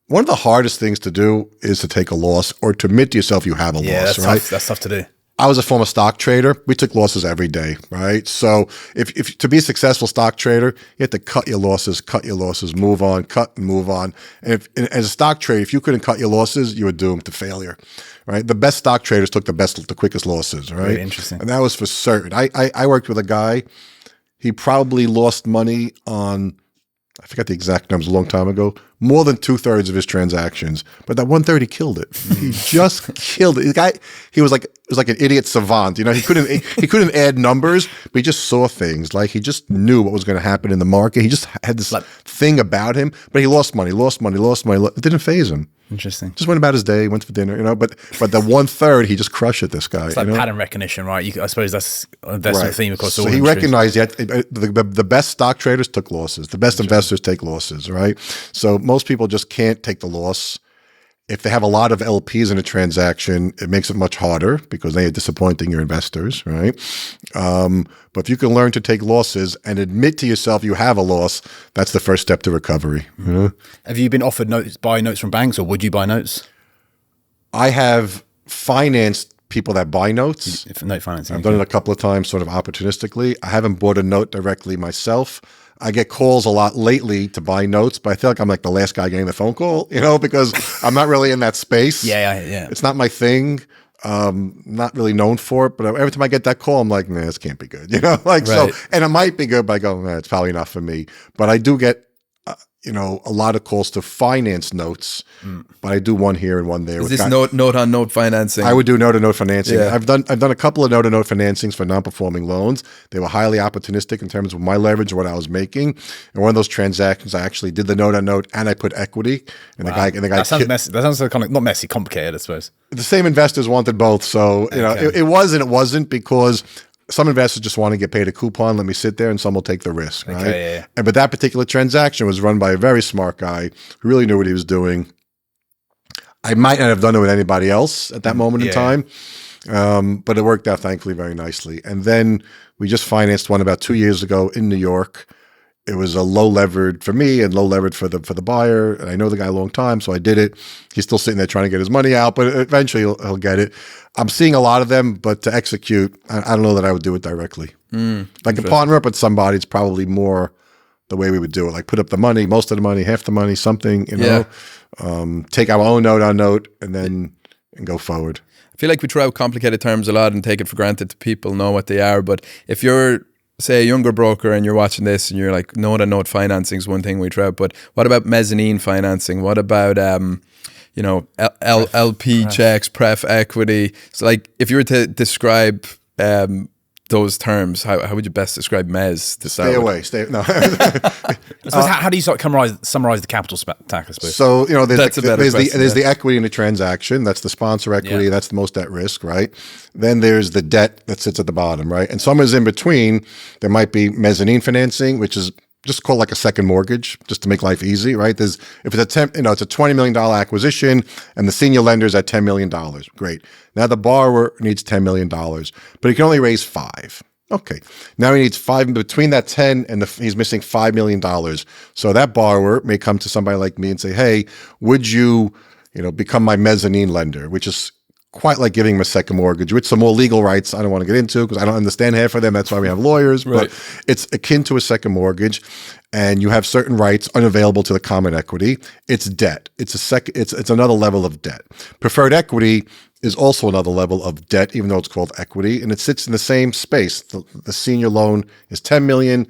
[SPEAKER 1] One of the hardest things to do is to take a loss or to admit to yourself you have a loss, right?
[SPEAKER 3] That's tough to do.
[SPEAKER 1] I was a former stock trader. We took losses every day, right? So if to be a successful stock trader, you have to cut your losses, move on, cut and move on. And as a stock trader, if you couldn't cut your losses, you were doomed to failure, right? The best stock traders took the quickest losses, right?
[SPEAKER 3] Very interesting.
[SPEAKER 1] And that was for certain. I worked with a guy, he probably lost money on, I forgot the exact numbers, a long time ago, more than 2/3 of his transactions, but that 1/3 he killed it. He just killed it. The guy, he was like an idiot savant. He couldn't add numbers, but he just saw things. Like he just knew what was going to happen in the market. He just had this thing about him, but he lost money. It didn't faze him.
[SPEAKER 3] Interesting.
[SPEAKER 1] Just went about his day, went for dinner, but the 1/3, he just crushed it, this guy.
[SPEAKER 3] It's like pattern recognition, right? I suppose that's right. A theme across all
[SPEAKER 1] he
[SPEAKER 3] industries.
[SPEAKER 1] recognized that the best stock traders took losses. The best investors take losses, right? So most people just can't take the loss. If they have a lot of LPs in a transaction, it makes it much harder because they are disappointing your investors, right? But if you can learn to take losses and admit to yourself you have a loss, that's the first step to recovery.
[SPEAKER 3] Have you been offered buy notes from banks, or would you buy notes?
[SPEAKER 1] I have financed people that buy notes.
[SPEAKER 3] Note financing.
[SPEAKER 1] I've done it a couple of times sort of opportunistically. I haven't bought a note directly myself. I get calls a lot lately to buy notes, but I feel like I'm like the last guy getting the phone call, because I'm not really in that space.
[SPEAKER 3] Yeah.
[SPEAKER 1] It's not my thing. Not really known for it, but every time I get that call, I'm like, nah, this can't be good, So, and it might be good, but I go, nah, it's probably not for me. But I do get, a lot of calls to finance notes, but I do one here and one there.
[SPEAKER 2] Is this note-on-note financing?
[SPEAKER 1] I would do note-on-note financing.
[SPEAKER 2] Yeah.
[SPEAKER 1] I've done a couple of note-on-note financings for non-performing loans. They were highly opportunistic in terms of my leverage and what I was making. And one of those transactions, I actually did the note-on-note and I put equity. And the guy
[SPEAKER 3] that sounds messy. That sounds kind of not messy, complicated, I suppose.
[SPEAKER 1] The same investors wanted both, so it was and it wasn't, because some investors just want to get paid a coupon, let me sit there, and some will take the risk, right?
[SPEAKER 3] Okay, yeah.
[SPEAKER 1] But that particular transaction was run by a very smart guy who really knew what he was doing. I might not have done it with anybody else at that moment in time, but it worked out, thankfully, very nicely. And then we just financed one about 2 years ago in New York. It was a low levered for me and low levered for the buyer. And I know the guy a long time, so I did it. He's still sitting there trying to get his money out, but eventually he'll get it. I'm seeing a lot of them, but to execute, I don't know that I would do it directly. Like to partner up with somebody, it's probably more the way we would do it. Like put up the money, most of the money, half the money, something, take our own note on note and go forward.
[SPEAKER 2] I feel like we throw out complicated terms a lot and take it for granted that people know what they are. But if you're, say, a younger broker and you're watching this and you're like, note-on-note financing is one thing we throw out, but what about mezzanine financing? What about, LP checks, pref equity? So like, if you were to describe those terms, how would you best describe mezz?
[SPEAKER 1] Stay away. No.
[SPEAKER 3] How do you summarize the capital stack, I suppose?
[SPEAKER 1] So, there's
[SPEAKER 2] there's
[SPEAKER 1] the equity in the transaction. That's the sponsor equity. That's the most at risk, right? Then there's the debt that sits at the bottom, right? And somewhere in between, there might be mezzanine financing, which is just called like a second mortgage, just to make life easy, right? If it's it's a $20 million acquisition and the senior lender's at $10 million. Great. Now the borrower needs $10 million, but he can only raise $5 million. Okay. Now he needs $5 between that 10 and he's missing $5 million. So that borrower may come to somebody like me and say, hey, would you, become my mezzanine lender, which is quite like giving them a second mortgage with some more legal rights I don't want to get into because I don't understand half of them. That's why we have lawyers. Right. But it's akin to a second mortgage, and you have certain rights unavailable to the common equity. It's debt. It's another level of debt. Preferred equity is also another level of debt, even though it's called equity, and it sits in the same space. The senior loan is $10 million.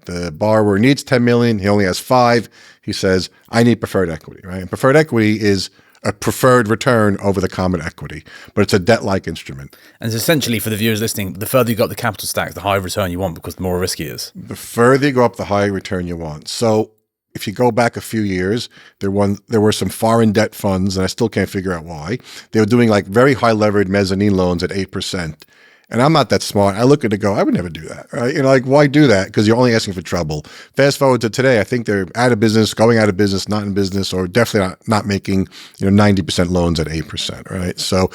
[SPEAKER 1] The borrower needs $10 million. He only has $5 million. He says, I need preferred equity, right? And preferred equity is a preferred return over the common equity, but it's a debt-like instrument.
[SPEAKER 3] And it's essentially, for the viewers listening, the further you go up the capital stack, the higher return you want because the more risky it is.
[SPEAKER 1] The further you go up, the higher return you want. So if you go back a few years, there were some foreign debt funds, and I still can't figure out why. They were doing like very high levered mezzanine loans at 8%. And I'm not that smart. I look at it and go, I would never do that, right? Why do that? Because you're only asking for trouble. Fast forward to today, I think they're out of business, going out of business, not in business, or definitely not making 90% loans at 8%, right? So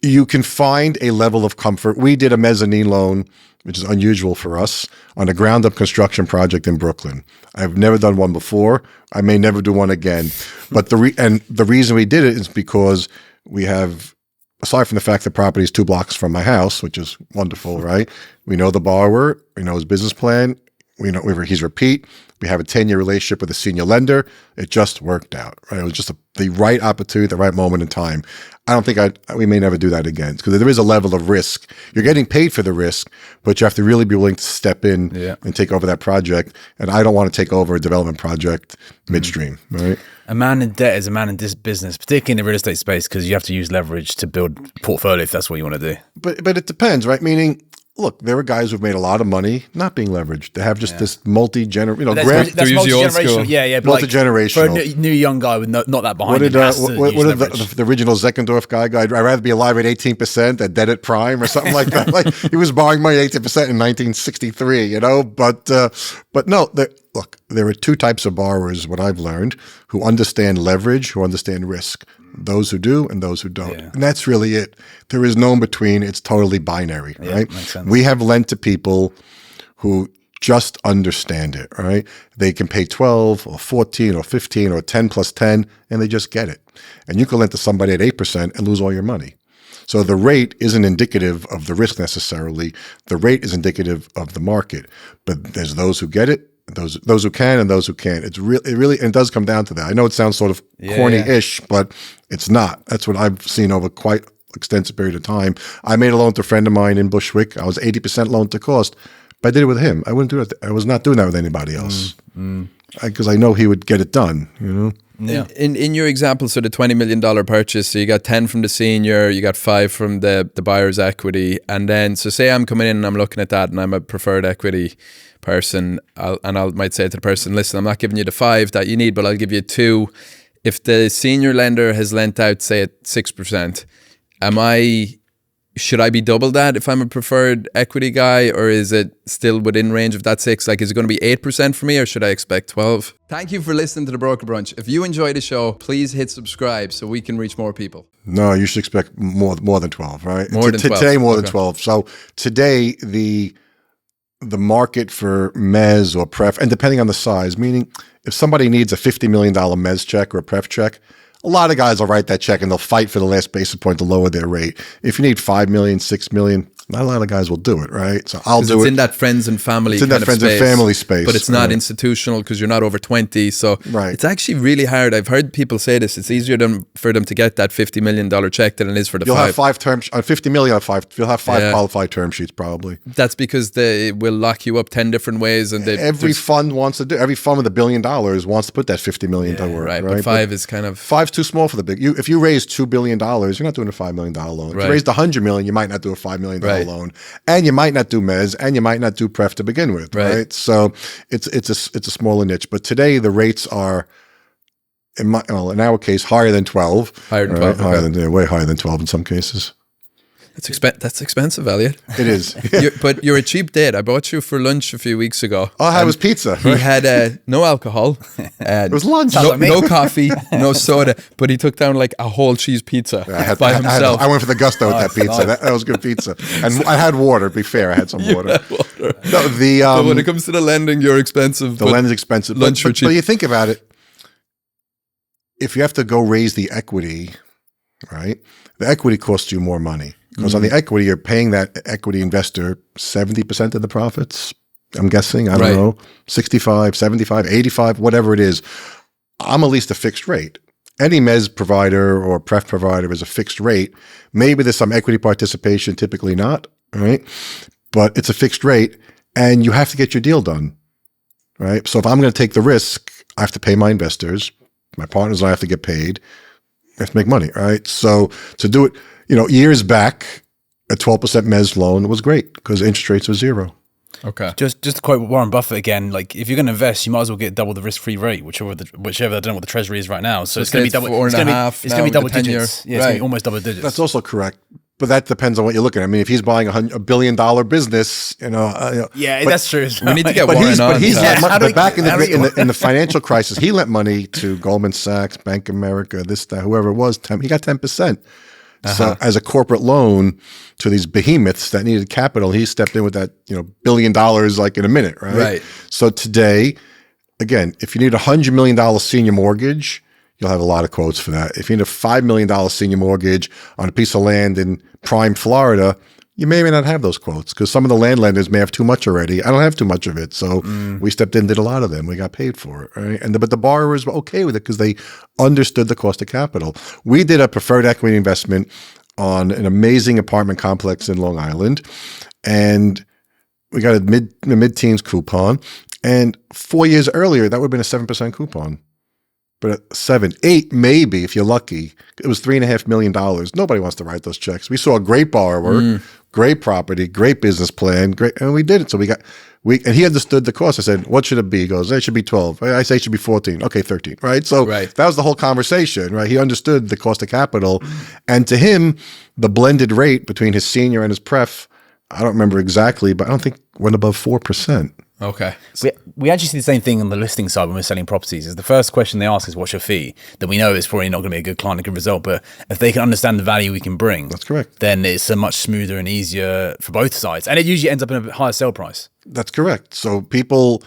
[SPEAKER 1] you can find a level of comfort. We did a mezzanine loan, which is unusual for us, on a ground-up construction project in Brooklyn. I've never done one before. I may never do one again. But the reason we did it is because we have, aside from the fact the property is 2 blocks from my house, which is wonderful, right? We know the borrower, we know his business plan, we know he's repeat. We have a 10-year relationship with a senior lender. It just worked out, right? It was just the right opportunity, the right moment in time. I don't think we may never do that again because there is a level of risk. You're getting paid for the risk, but you have to really be willing to step in and take over that project. And I don't want to take over a development project midstream, right?
[SPEAKER 3] A man in debt is a man in this business, particularly in the real estate space, because you have to use leverage to build a portfolio if that's what you want to do.
[SPEAKER 1] But it depends, right? Meaning, look, there are guys who've made a lot of money not being leveraged. They have just this multi-generational,
[SPEAKER 3] that's multi-generational. Yeah, but
[SPEAKER 1] multi-generational.
[SPEAKER 3] For a new young guy with not that behind
[SPEAKER 1] what did
[SPEAKER 3] him,
[SPEAKER 1] the original Zeckendorf guy go, I'd rather be alive at 18% than dead at prime or something like that. Like he was borrowing money at 18% in 1963, but no, look, there are two types of borrowers, what I've learned, who understand leverage, who understand risk. Those who do and those who don't.
[SPEAKER 3] Yeah.
[SPEAKER 1] And that's really it. There is no in between. It's totally binary, right?
[SPEAKER 3] Makes sense.
[SPEAKER 1] We have lent to people who just understand it, right? They can pay 12 or 14 or 15 or 10 plus 10, and they just get it. And you can lend to somebody at 8% and lose all your money. So the rate isn't indicative of the risk necessarily. The rate is indicative of the market. But there's those who get it, those who can, and those who can't. It really and it does come down to that. I know it sounds sort of corny-ish, but it's not. That's what I've seen over quite extensive period of time. I made a loan to a friend of mine in Bushwick. I was 80% loan to cost, but I did it with him. I wouldn't do it. I was not doing that with anybody else because I know he would get it done. You know.
[SPEAKER 2] Yeah. In your example, so the $20 million purchase, so you got 10 from the senior, you got 5 from the buyer's equity, and then so say I'm coming in and I'm looking at that and I'm a preferred equity person, I might say to the person, listen, I'm not giving you the 5 that you need, but I'll give you 2. If the senior lender has lent out, say at 6%, should I be double that if I'm a preferred equity guy, or is it still within range of that 6? Like, is it going to be 8% for me, or should I expect 12? Thank you for listening to The Broker Brunch. If you enjoy the show, please hit subscribe so we can reach more people.
[SPEAKER 1] No, you should expect more than 12, right?
[SPEAKER 2] More than 12.
[SPEAKER 1] Today, more than 12. So today, the market for mezz or pref, and depending on the size, meaning if somebody needs a $50 million mezz check or a pref check, a lot of guys will write that check and they'll fight for the last basis point to lower their rate. If you need 5 million, 6 million, not a lot of guys will do it, right? So I'll do it.
[SPEAKER 2] It's in that friends and family.
[SPEAKER 1] It's in that friends and family space,
[SPEAKER 2] but it's not institutional because you're not over 20. So it's actually really hard. I've heard people say this. It's easier for them to get that $50 million check than it is for the 5.
[SPEAKER 1] You'll have 5 terms on 50 million. You'll have 5 qualified term sheets probably.
[SPEAKER 2] That's because they will lock you up 10 different ways, and
[SPEAKER 1] every fund wants to do. Every fund with $1 billion wants to put that $50 million to work.
[SPEAKER 2] Right, but 5 is kind of
[SPEAKER 1] 5's too small for the big. If you raise $2 billion, you're not doing a $5 million loan. If you raised $100 million, you might not do a $5 million loan. And you might not do mezz, and you might not do pref to begin with, right? So it's a smaller niche. But today the rates are, in our case, higher than 12.
[SPEAKER 2] Higher than 12.
[SPEAKER 1] Way higher than 12 in some cases.
[SPEAKER 2] That's expensive, Elliot.
[SPEAKER 1] It is.
[SPEAKER 2] But you're a cheap date. I bought you for lunch a few weeks ago.
[SPEAKER 1] Oh, I was pizza.
[SPEAKER 2] He had no alcohol.
[SPEAKER 1] It was lunch.
[SPEAKER 2] No coffee, no soda. But he took down like a whole cheese pizza by himself.
[SPEAKER 1] I went for the gusto with that pizza. That was good pizza. And I had water, to be fair. I had some water. No,
[SPEAKER 2] but when it comes to the lending, you're expensive.
[SPEAKER 1] The lending's expensive.
[SPEAKER 2] Lunch
[SPEAKER 1] but you think about it. If you have to go raise the equity, right? The equity costs you more money. Because on the equity, you're paying that equity investor 70% of the profits, I'm guessing. I don't know, 65, 75, 85, whatever it is. I'm at least a fixed rate. Any mezz provider or pref provider is a fixed rate. Maybe there's some equity participation, typically not, right? But it's a fixed rate, and you have to get your deal done, right? So if I'm going to take the risk, I have to pay my investors. My partners and I have to get paid. I have to make money, right? So to do it, years back, a 12% mezz loan was great because interest rates were 0.
[SPEAKER 3] Okay. Just to quote Warren Buffett again, like if you're going to invest, you might as well get double the risk-free rate, whichever I don't know what the treasury is right now. So it's going to be double. It's going to be double digits. Yeah, it's going to be almost double digits.
[SPEAKER 1] That's also correct. But that depends on what you're looking at. I mean, if he's buying $1 billion business,
[SPEAKER 3] yeah, that's true.
[SPEAKER 2] We need to get Warren on.
[SPEAKER 1] But back in the financial crisis, he lent money to Goldman Sachs, Bank of America, whoever it was. He got 10%. So as a corporate loan to these behemoths that needed capital, he stepped in with that, $1 billion like in a minute, right?
[SPEAKER 2] Right.
[SPEAKER 1] So today, again, if you need a $100 million senior mortgage, you'll have a lot of quotes for that. If you need a $5 million senior mortgage on a piece of land in prime Florida, you may or may not have those quotes because some of the land lenders may have too much already. I don't have too much of it. So we stepped in, did a lot of them. We got paid for it, right? But the borrowers were okay with it because they understood the cost of capital. We did a preferred equity investment on an amazing apartment complex in Long Island, and we got a mid-teens coupon. And 4 years earlier, that would have been a 7% coupon. But at 7, 8, maybe if you're lucky, it was $3.5 million. Nobody wants to write those checks. We saw a great borrower, great property, great business plan, and we did it. So and he understood the cost. I said, "What should it be?" He goes, "It should be 12." I say it should be 14. Okay, 13. Right. So that was the whole conversation. Right. He understood the cost of capital, and to him, the blended rate between his senior and his pref, I don't remember exactly, but I don't think went above 4%.
[SPEAKER 2] Okay.
[SPEAKER 3] We actually see the same thing on the listing side when we're selling properties. Is the first question they ask is, what's your fee? Then we know it's probably not going to be a good client, a good result. But if they can understand the value we can bring,
[SPEAKER 1] That's correct.
[SPEAKER 3] Then it's a much smoother and easier for both sides. And it usually ends up in a higher sale price.
[SPEAKER 1] That's correct. So people,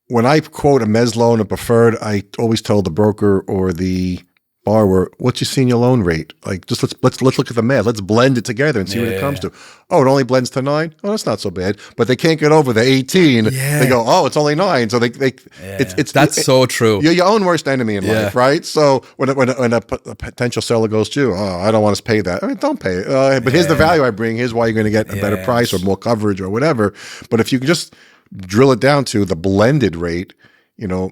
[SPEAKER 1] when I quote a mezz loan, a preferred, I always tell the broker or the borrower, what's your senior loan rate? Like, just let's look at the math. Let's blend it together and see what it comes to. Oh, it only blends to 9. Oh, that's not so bad. But they can't get over the 18.
[SPEAKER 2] Yeah.
[SPEAKER 1] They go, oh, it's only 9. So it's
[SPEAKER 2] so true.
[SPEAKER 1] You're your own worst enemy in life, right? So when a potential seller goes to you, oh, I don't want to pay that. I mean, don't pay it. But here's the value I bring. Here's why you're going to get a better price or more coverage or whatever. But if you can just drill it down to the blended rate,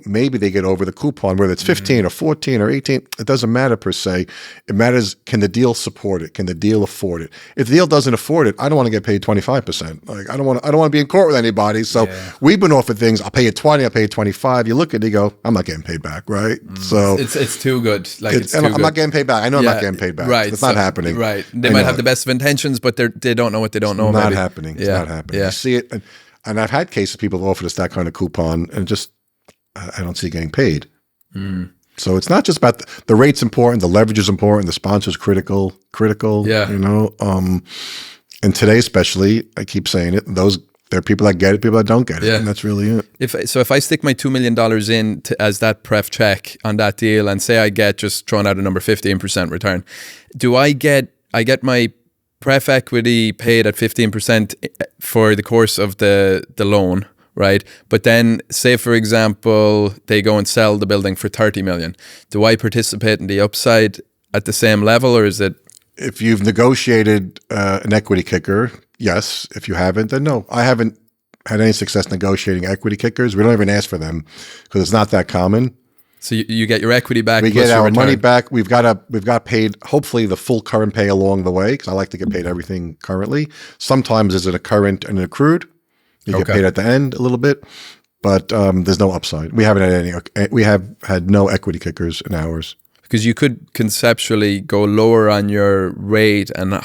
[SPEAKER 1] maybe they get over the coupon, whether it's 15 or 14 or 18. It doesn't matter per se. It matters, can the deal support it? Can the deal afford it? If the deal doesn't afford it, I don't want to get paid 25%. Like, I don't want to be in court with anybody. So we've been offered things. I'll pay you 20. I'll pay you 25. You look at it, you go, I'm not getting paid back, right? So
[SPEAKER 2] it's too good. Like it's too
[SPEAKER 1] I'm
[SPEAKER 2] good.
[SPEAKER 1] not getting paid back. I know I'm not getting paid back.
[SPEAKER 2] Right.
[SPEAKER 1] It's not happening.
[SPEAKER 2] Right. They might have the best of intentions, but they don't know what they don't know.
[SPEAKER 1] It's not
[SPEAKER 2] maybe.
[SPEAKER 1] happening. It's not happening.
[SPEAKER 2] Yeah.
[SPEAKER 1] You see it, and I've had cases people have offered us that kind of coupon, and just I don't see it getting paid. So it's not just about the rate's important, the leverage is important, the sponsor's critical.
[SPEAKER 2] Yeah.
[SPEAKER 1] And today especially, I keep saying it, there are people that get it, people that don't get it, and that's really it.
[SPEAKER 2] If I stick my $2 million in as that pref check on that deal, and say I get, just throwing out a number, 15% return, do I get my pref equity paid at 15% for the course of the loan? Right. But then say, for example, they go and sell the building for 30 million. Do I participate in the upside at the same level, or is it?
[SPEAKER 1] If you've negotiated an equity kicker, yes. If you haven't, then no. I haven't had any success negotiating equity kickers. We don't even ask for them because it's not that common.
[SPEAKER 2] So you get your equity back.
[SPEAKER 1] We
[SPEAKER 2] plus
[SPEAKER 1] get
[SPEAKER 2] your
[SPEAKER 1] our
[SPEAKER 2] return.
[SPEAKER 1] money back. We've got paid, hopefully the full current pay along the way, because I like to get paid everything currently. Sometimes there's a current and an accrued. You get paid at the end a little bit, but there's no upside. We haven't had we have had no equity kickers in ours.
[SPEAKER 2] Because you could conceptually go lower on your rate and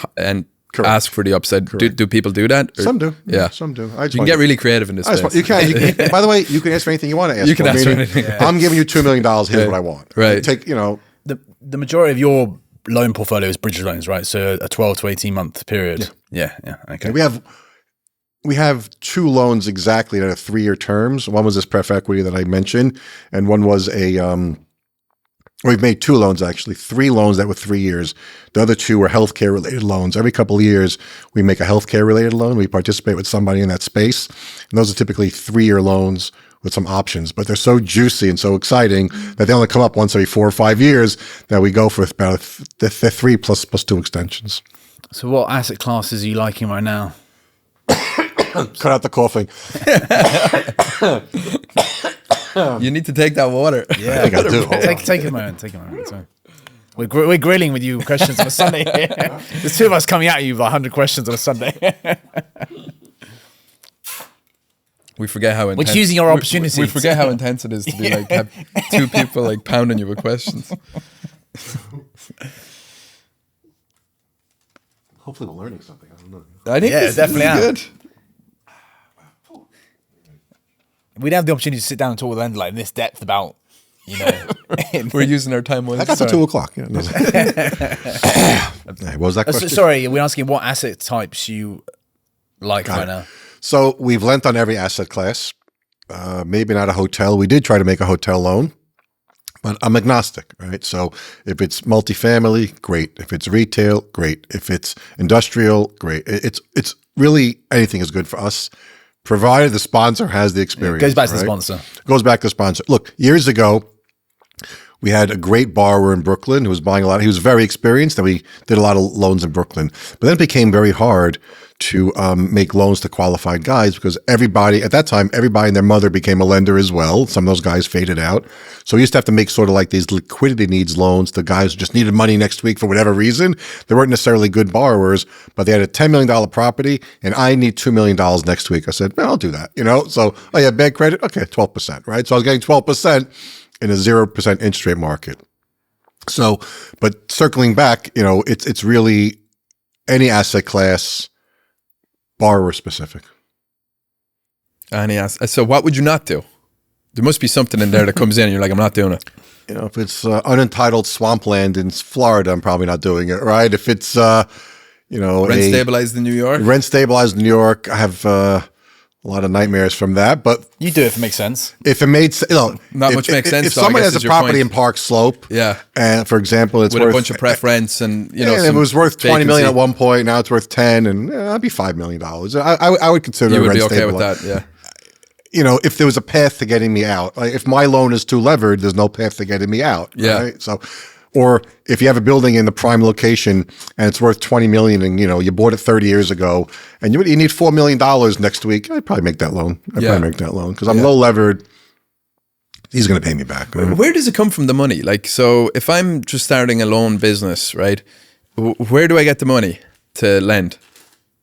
[SPEAKER 2] ask for the upside. Do people do that? Or?
[SPEAKER 1] Some do.
[SPEAKER 2] Yeah.
[SPEAKER 1] Some do.
[SPEAKER 2] You can get really creative in this space.
[SPEAKER 1] You can. By the way, you can ask for anything you want to ask.
[SPEAKER 2] You can ask for anything.
[SPEAKER 1] I'm giving you $2 million. Here's what I want.
[SPEAKER 2] Right.
[SPEAKER 3] The majority of your loan portfolio is bridge loans, right? So a 12 to 18 month period. Yeah. Okay.
[SPEAKER 1] We have 2 loans exactly that are 3-year terms. One was this pref equity that I mentioned, and one was we've made 2 loans actually, 3 loans that were 3 years. The other 2 were healthcare related loans. Every couple of years, we make a healthcare related loan. We participate with somebody in that space, and those are typically 3-year loans with some options. But they're so juicy and so exciting that they only come up once every 4 or 5 years. That we go for about the 3 plus 2 extensions.
[SPEAKER 3] So, what asset classes are you liking right now?
[SPEAKER 1] Cut out the coughing.
[SPEAKER 2] You need to take that water.
[SPEAKER 3] Yeah,
[SPEAKER 1] I think I do.
[SPEAKER 3] Take a moment. So, we're grilling with you questions on a Sunday. There's 2 of us coming at you with 100 questions on a Sunday.
[SPEAKER 2] We forget how intense.
[SPEAKER 3] We're choosing our opportunities.
[SPEAKER 2] We forget how intense it is to be like have 2 people like pounding you with questions.
[SPEAKER 1] Hopefully, we're learning something. I don't know.
[SPEAKER 2] I think this
[SPEAKER 3] definitely
[SPEAKER 2] is good.
[SPEAKER 3] We'd have the opportunity to sit down and talk with Len like in this depth about,
[SPEAKER 2] We're using our time well.
[SPEAKER 1] I got to 2 o'clock. Yeah. No. What was that question?
[SPEAKER 3] Sorry, we're asking what asset types you like right now.
[SPEAKER 1] So we've lent on every asset class. Maybe not a hotel. We did try to make a hotel loan, but I'm agnostic, right? So if it's multifamily, great. If it's retail, great. If it's industrial, great. It's really anything is good for us, provided the sponsor has the experience.
[SPEAKER 3] It goes back to the sponsor.
[SPEAKER 1] Goes back to the sponsor. Look, years ago, we had a great borrower in Brooklyn who was buying a lot. He was very experienced, and we did a lot of loans in Brooklyn. But then it became very hard to make loans to qualified guys because everybody, at that time, everybody and their mother became a lender as well. Some of those guys faded out. So we used to have to make sort of like these liquidity needs loans to guys who just needed money next week for whatever reason. They weren't necessarily good borrowers, but they had a $10 million property and I need $2 million next week. I said, well, I'll do that, So, oh yeah, bad credit? Okay, 12%, right? So I was getting 12% in a 0% interest rate market. So, but circling back, it's really any asset class, borrower specific.
[SPEAKER 2] And he asked, so what would you not do? There must be something in there that comes in and you're like, I'm not doing it.
[SPEAKER 1] You know, if it's unentitled swampland in Florida, I'm probably not doing it, right? If it's,
[SPEAKER 2] Rent stabilized in New York?
[SPEAKER 1] Rent stabilized in New York, I have a lot of nightmares from that. But
[SPEAKER 3] You do it if it makes sense.
[SPEAKER 1] if it made
[SPEAKER 2] Not much makes sense,
[SPEAKER 1] If
[SPEAKER 2] though, I
[SPEAKER 1] someone
[SPEAKER 2] guess
[SPEAKER 1] has
[SPEAKER 2] is
[SPEAKER 1] a
[SPEAKER 2] your
[SPEAKER 1] property
[SPEAKER 2] point.
[SPEAKER 1] in Park Slope,
[SPEAKER 2] Yeah.
[SPEAKER 1] and for example, it's
[SPEAKER 2] With
[SPEAKER 1] worth
[SPEAKER 2] a bunch of pref rents and,
[SPEAKER 1] and it
[SPEAKER 2] some
[SPEAKER 1] was worth 20 million
[SPEAKER 2] vacancy.
[SPEAKER 1] at one point. Now it's worth 10, and that'd be $5 million. I would consider
[SPEAKER 2] You would
[SPEAKER 1] rent
[SPEAKER 2] be okay with
[SPEAKER 1] stabilized.
[SPEAKER 2] that, yeah.
[SPEAKER 1] You know, if there was a path to getting me out, like if my loan is too levered, there's no path to getting me out.
[SPEAKER 2] Yeah.
[SPEAKER 1] Right? So, or if you have a building in the prime location and it's worth 20 million, and you bought it 30 years ago, and you need $4 million next week, I'd probably make that loan. Because I'm low levered. He's going to pay me back. Right?
[SPEAKER 2] Where does it come from, the money? Like, so if I'm just starting a loan business, right? Where do I get the money to lend?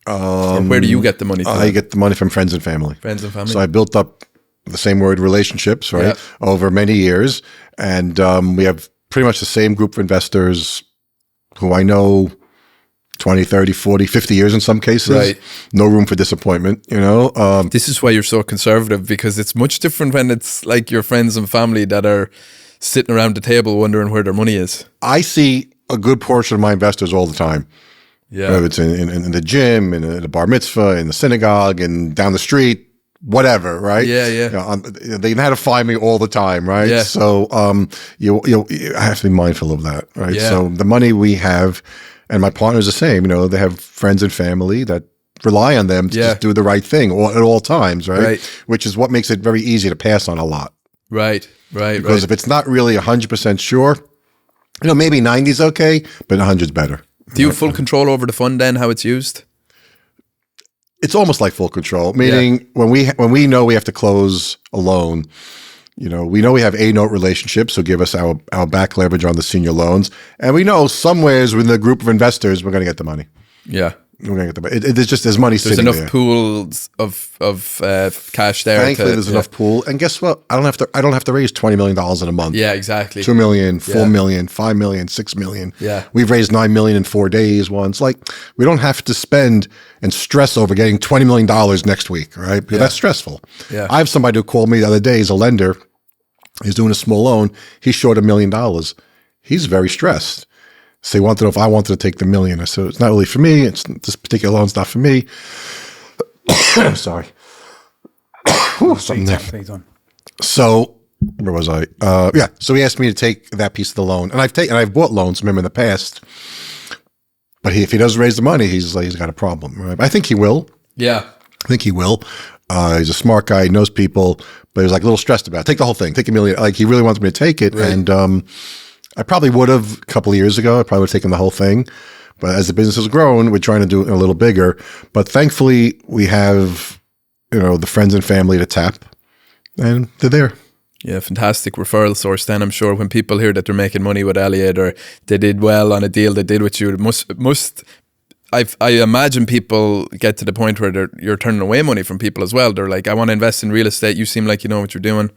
[SPEAKER 2] Or where do you get the money?
[SPEAKER 1] I get the money from friends and family.
[SPEAKER 2] Friends and family.
[SPEAKER 1] So I built up the same word relationships, right,
[SPEAKER 2] Yeah.
[SPEAKER 1] over many years. And we have pretty much the same group of investors who I know 20, 30, 40, 50 years in some cases.
[SPEAKER 2] Right.
[SPEAKER 1] No room for disappointment,
[SPEAKER 2] This is why you're so conservative, because it's much different when it's like your friends and family that are sitting around the table wondering where their money is.
[SPEAKER 1] I see a good portion of my investors all the time.
[SPEAKER 2] Yeah.
[SPEAKER 1] Whether it's in the gym, in the bar mitzvah, in the synagogue, and down the street, whatever, right?
[SPEAKER 2] Yeah.
[SPEAKER 1] They know how to find me all the time, right?
[SPEAKER 2] Yeah.
[SPEAKER 1] So you have to be mindful of that, right?
[SPEAKER 2] Yeah.
[SPEAKER 1] So the money we have, and my partner's the same. They have friends and family that rely on them to just do the right thing at all times, right? Which is what makes it very easy to pass on a lot.
[SPEAKER 2] Right.
[SPEAKER 1] Because if it's not really 100% sure, maybe 90 is okay, but 100 is better.
[SPEAKER 2] Do you have full control over the fund then, how it's used?
[SPEAKER 1] It's almost like full control, meaning when we know we have to close a loan, we know we have A-note relationships, so give us our back leverage on the senior loans, and we know somewheres within the group of investors we're going to get the money.
[SPEAKER 2] Yeah.
[SPEAKER 1] We're going to get the money. There's money
[SPEAKER 2] There's
[SPEAKER 1] sitting
[SPEAKER 2] enough
[SPEAKER 1] there.
[SPEAKER 2] pools of cash there.
[SPEAKER 1] Thankfully, there's enough pool, and guess what? I don't have to raise $20 million in a month.
[SPEAKER 2] Yeah, exactly.
[SPEAKER 1] 2 million, 4 million, 5 million, 6 million.
[SPEAKER 2] Yeah.
[SPEAKER 1] We've raised 9 million in 4 days once. Like, we don't have to spend and stress over getting $20 million next week, right? Because that's stressful.
[SPEAKER 2] Yeah.
[SPEAKER 1] I have somebody who called me the other day. He's a lender. He's doing a small loan. He's short $1 million. He's very stressed. So he wanted to know if I wanted to take the $1 million. I said, it's not really for me. This particular loan's not for me. Sorry. Something there. So where was I? So he asked me to take that piece of the loan, and I've bought loans from him in the past. But if he doesn't raise the money, he's got a problem, right? I think he will.
[SPEAKER 2] Yeah.
[SPEAKER 1] I think he will. He's a smart guy. He knows people, but he was like a little stressed about it. Take the whole thing. Take $1 million. Like, he really wants me to take it,
[SPEAKER 2] Right.
[SPEAKER 1] and I probably would have a couple of years ago. I probably would have taken the whole thing. But as the business has grown, we're trying to do it a little bigger. But thankfully, we have, the friends and family to tap, and they're there.
[SPEAKER 2] Yeah, fantastic referral source then. I'm sure when people hear that they're making money with Elliot, or they did well on a deal they did with you, it I imagine people get to the point where you're turning away money from people as well. They're like, I want to invest in real estate. You seem like you know what you're doing.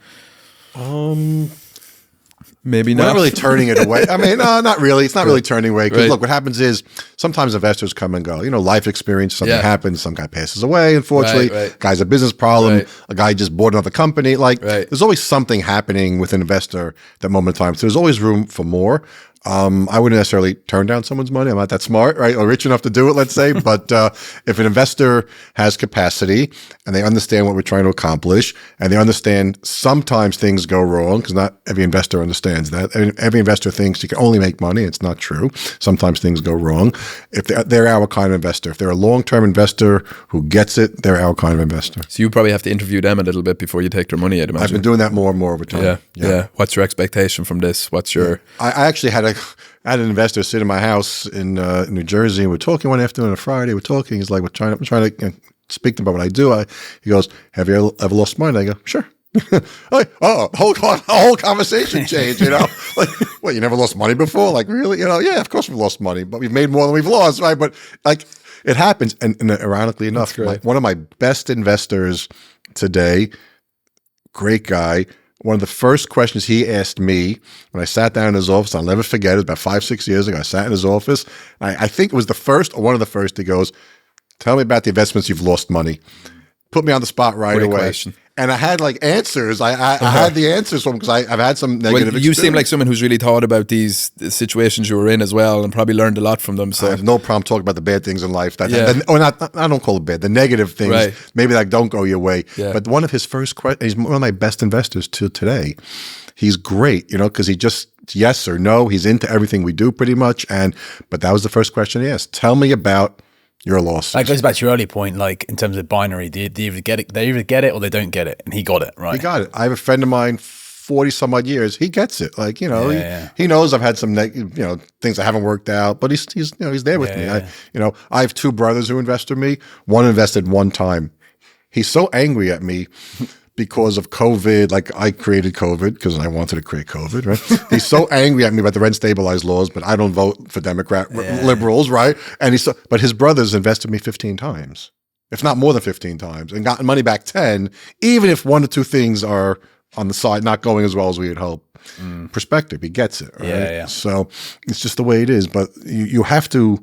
[SPEAKER 2] Maybe
[SPEAKER 1] We're
[SPEAKER 2] not.
[SPEAKER 1] not really turning it away. I mean, no, not really. It's not really turning away. Because
[SPEAKER 2] Right.
[SPEAKER 1] look, what happens is sometimes investors come and go. Life experience, something
[SPEAKER 2] Yeah.
[SPEAKER 1] happens, some guy passes away, unfortunately.
[SPEAKER 2] Right.
[SPEAKER 1] Guy's a business problem.
[SPEAKER 2] Right.
[SPEAKER 1] A guy just bought another company. Like,
[SPEAKER 2] Right.
[SPEAKER 1] there's always something happening with an investor at that moment in time. So there's always room for more. I wouldn't necessarily turn down someone's money. I'm not that smart, right? Or rich enough to do it, let's say. But if an investor has capacity and they understand what we're trying to accomplish, and they understand sometimes things go wrong, because not every investor understands that. Every investor thinks you can only make money. It's not true. Sometimes things go wrong. If they're our kind of investor, if they're a long-term investor who gets it, they're our kind of investor.
[SPEAKER 2] So you probably have to interview them a little bit before you take their money, I'd imagine.
[SPEAKER 1] I've been doing that more and more over time.
[SPEAKER 2] Yeah. What's your expectation from this? What's your...
[SPEAKER 1] I actually had an investor sit in my house in New Jersey, and we're talking one afternoon on a Friday. We're talking. He's like, I'm trying to speak to him about what I do. He goes, have you ever lost money? I go, sure. whole conversation changed, like, what, you never lost money before? Like, really? Yeah, of course we've lost money, but we've made more than we've lost, right? But like, it happens. And ironically enough, one of my best investors today, great guy, one of the first questions he asked me when I sat down in his office, I'll never forget, it was about 5-6 years ago. I sat in his office. I think it was the first or one of the first. He goes, tell me about the investments you've lost money. put me on the spot right
[SPEAKER 2] Great
[SPEAKER 1] away.
[SPEAKER 2] question.
[SPEAKER 1] And I had like answers. I had the answers from because I've had some negative
[SPEAKER 2] Well, you seem like
[SPEAKER 1] experience.
[SPEAKER 2] someone who's really thought about these situations you were in as well, and probably learned a lot from them.
[SPEAKER 1] I
[SPEAKER 2] So
[SPEAKER 1] have no problem talking about the bad things in life.
[SPEAKER 2] Yeah.
[SPEAKER 1] Or not, I don't call it bad. The negative things,
[SPEAKER 2] Right.
[SPEAKER 1] maybe that don't go your way.
[SPEAKER 2] Yeah.
[SPEAKER 1] But one of his first questions, he's one of my best investors till today. He's great, because he just yes or no. He's into everything we do pretty much. But that was the first question he asked. Tell me about your losses.
[SPEAKER 3] That goes back to your earlier point, like in terms of binary. They either get it or they don't get it, and he got it right.
[SPEAKER 1] He got it. I have a friend of mine, 40 some odd years. He gets it. Like
[SPEAKER 3] Yeah.
[SPEAKER 1] he knows I've had some things that haven't worked out, but he's there with me.
[SPEAKER 3] Yeah.
[SPEAKER 1] I have two brothers who invest with me. One invested one time. He's so angry at me because of COVID. Like I created COVID because I wanted to create COVID. Right? He's so angry at me about the rent stabilized laws, but I don't vote for Democrat liberals. Right? And but his brothers invested me 15 times, if not more than 15 times, and gotten money back 10, even if one or two things are on the side not going as well as we had hoped. Perspective, he gets it. Right?
[SPEAKER 3] Yeah.
[SPEAKER 1] So it's just the way it is. But you have to,